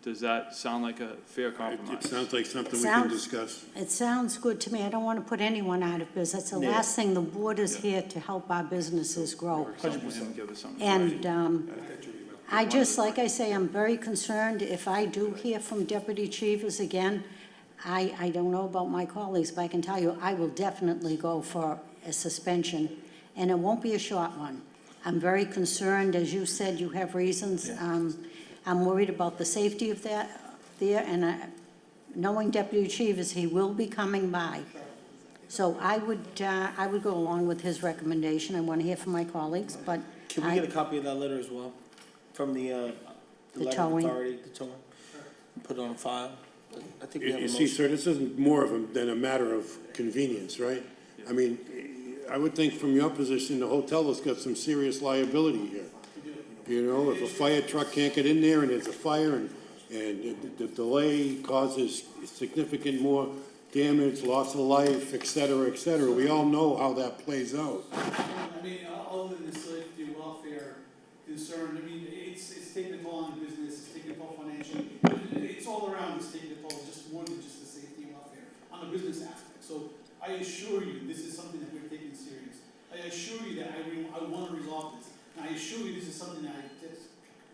Does that sound like a fair It compromise? sounds like something we can discuss. It sounds good to me. I don't want to put anyone out of business. The last thing, the board is here to help our businesses grow. And give us something. And I just, like I say, I'm very concerned. If I do hear from Deputy Cheevers again, I don't know about my colleagues, but I can tell you, I will definitely go for a suspension, and it won't be a short one. I'm very concerned, as you said, you have reasons. I'm worried about the safety of that there, and knowing Deputy Cheevers, he will be coming by. So I would go along with his recommendation. I want to hear from my colleagues, but Can we get a copy of that letter as well, from the letter of towing. authority, the towing? Put it on file? I think we have a You see, motion. sir, this isn't more than a matter of convenience, right? I mean, I would think from your position, the hotel has got some serious liability here. You know, if a fire truck can't get in there and there's a fire and the delay causes significant more damage, loss of life, et cetera, we all know how that plays out. I mean, other than the safety, welfare concern, I mean, it's taking a toll on the business, it's taking a toll financially. It's all around, it's taking a toll, just more than just the safety and welfare on the business aspect. So I assure you, this is something that we're taking serious. I assure you that I want to resolve this. And I assure you, this is something that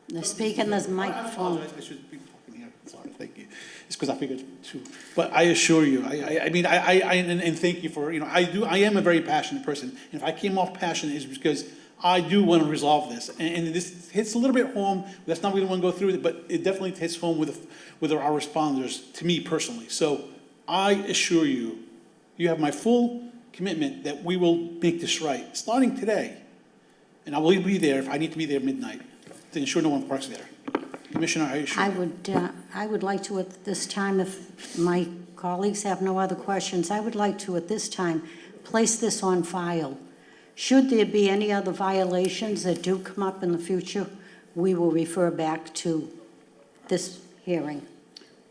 the speaker in this I microphone. apologize, I should be talking here, sorry, thank you. It's because I figured too. But I assure you, I mean, and thank you for, I am a very passionate person. And if I came off passionate, it's because I do want to resolve this. And this hits a little bit home, that's not what we want to go through, but it definitely hits home with our responders, to me personally. So I assure you, you have my full commitment that we will make this right, starting today. And I will be there if I need to be there midnight to ensure no one parks there. Commissioner, I assure you. I would like to at this time, if my colleagues have no other questions, I would like to at this time place this on file. Should there be any other violations that do come up in the future, we will refer back to this hearing.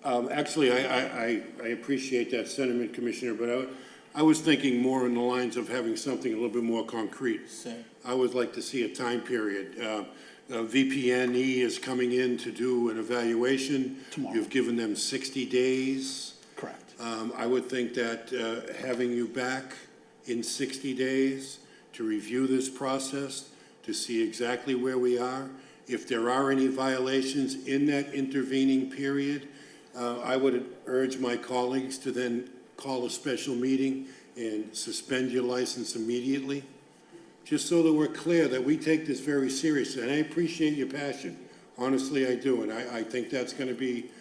Actually, I appreciate that sentiment, Commissioner, but I was thinking more in the lines of having something a little bit more concrete. Same. I would like to see a time period. VPNE is coming in to do an evaluation. Tomorrow. You've given them 60 days. Correct. I would think that having you back in 60 days to review this process, to see exactly where we are, if there are any violations in that intervening period, I would urge my colleagues to then call a special meeting and suspend your license immediately, just so that we're clear that we take this very seriously. And I appreciate your passion. Honestly, I do. And I think that's going to be,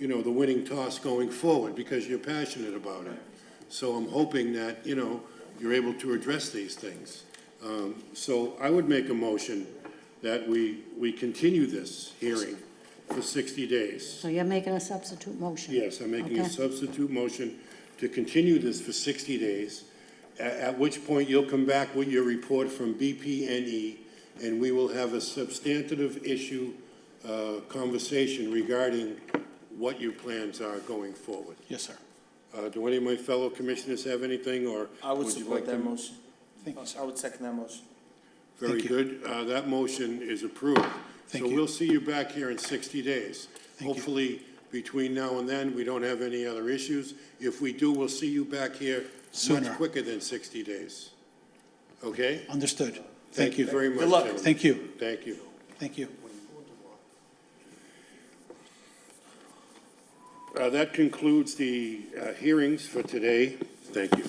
the winning toss going forward because you're passionate about it. So I'm hoping that, you're able to address these things. So I would make a motion that we continue this hearing for 60 days. So you're making a substitute motion? Yes, I'm making a Okay. substitute motion to continue this for 60 days, at which point you'll come back with your report from BPNE, and we will have a substantive issue conversation regarding what your plans are going forward. Yes, sir. Do any of my fellow commissioners have anything, or I would you support like that to- motion. Thank you, sir. I would second that motion. Very Thank you. good. That motion is approved. Thank So you. we'll see you back here in 60 days. Thank you. Hopefully, between now and then, we don't have any other issues. If we do, we'll see you back here much Sooner. quicker than 60 days. Okay? Understood. Thank you. very much. Good luck. gentlemen. Thank you. Thank you. Thank you. That concludes the hearings for today. Thank you.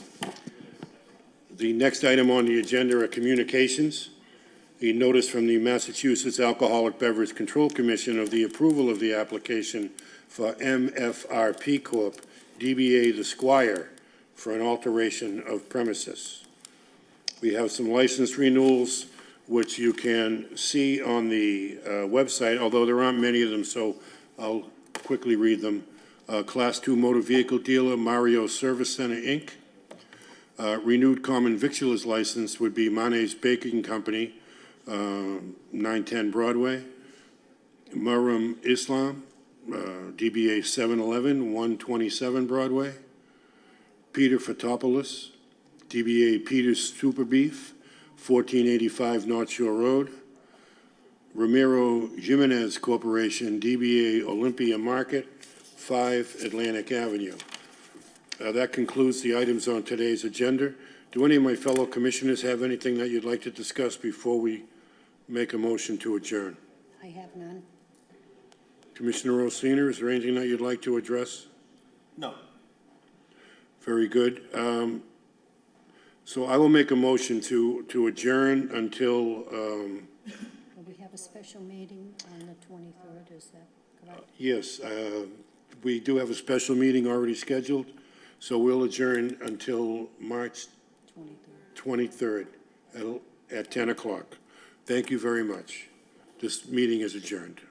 The next item on the agenda are communications. A notice from the Massachusetts Alcoholic Beverage Control Commission of the approval of the application for MFRP Corp., DBA The Squire, for an alteration of premises. We have some license renewals, which you can see on the website, although there aren't many of them, so I'll quickly read them. Class 2 motor vehicle dealer, Mario Service Center, Inc. Renewed common victualer's license would be Mane's Baking Company, 910 Broadway. Muram Islam, DBA 711, 127 Broadway. Peter Fotopoulos, DBA Peter's Super Beef, 1485 North Shore Road. Ramiro Jimenez Corporation, DBA Olympia Market, 5 Atlantic Avenue. That concludes the items on today's agenda. Do any of my fellow commissioners have anything that you'd like to discuss before we make a motion to adjourn? I have none. Commissioner Rosina, is there anything that you'd like to address? No. Very good. So I will make a motion to adjourn until, Will we have a special meeting on the 23rd, is that correct? yes, we do have a special meeting already scheduled, so we'll adjourn until March 23rd at 10 o'clock. Thank you very much. This meeting is adjourned.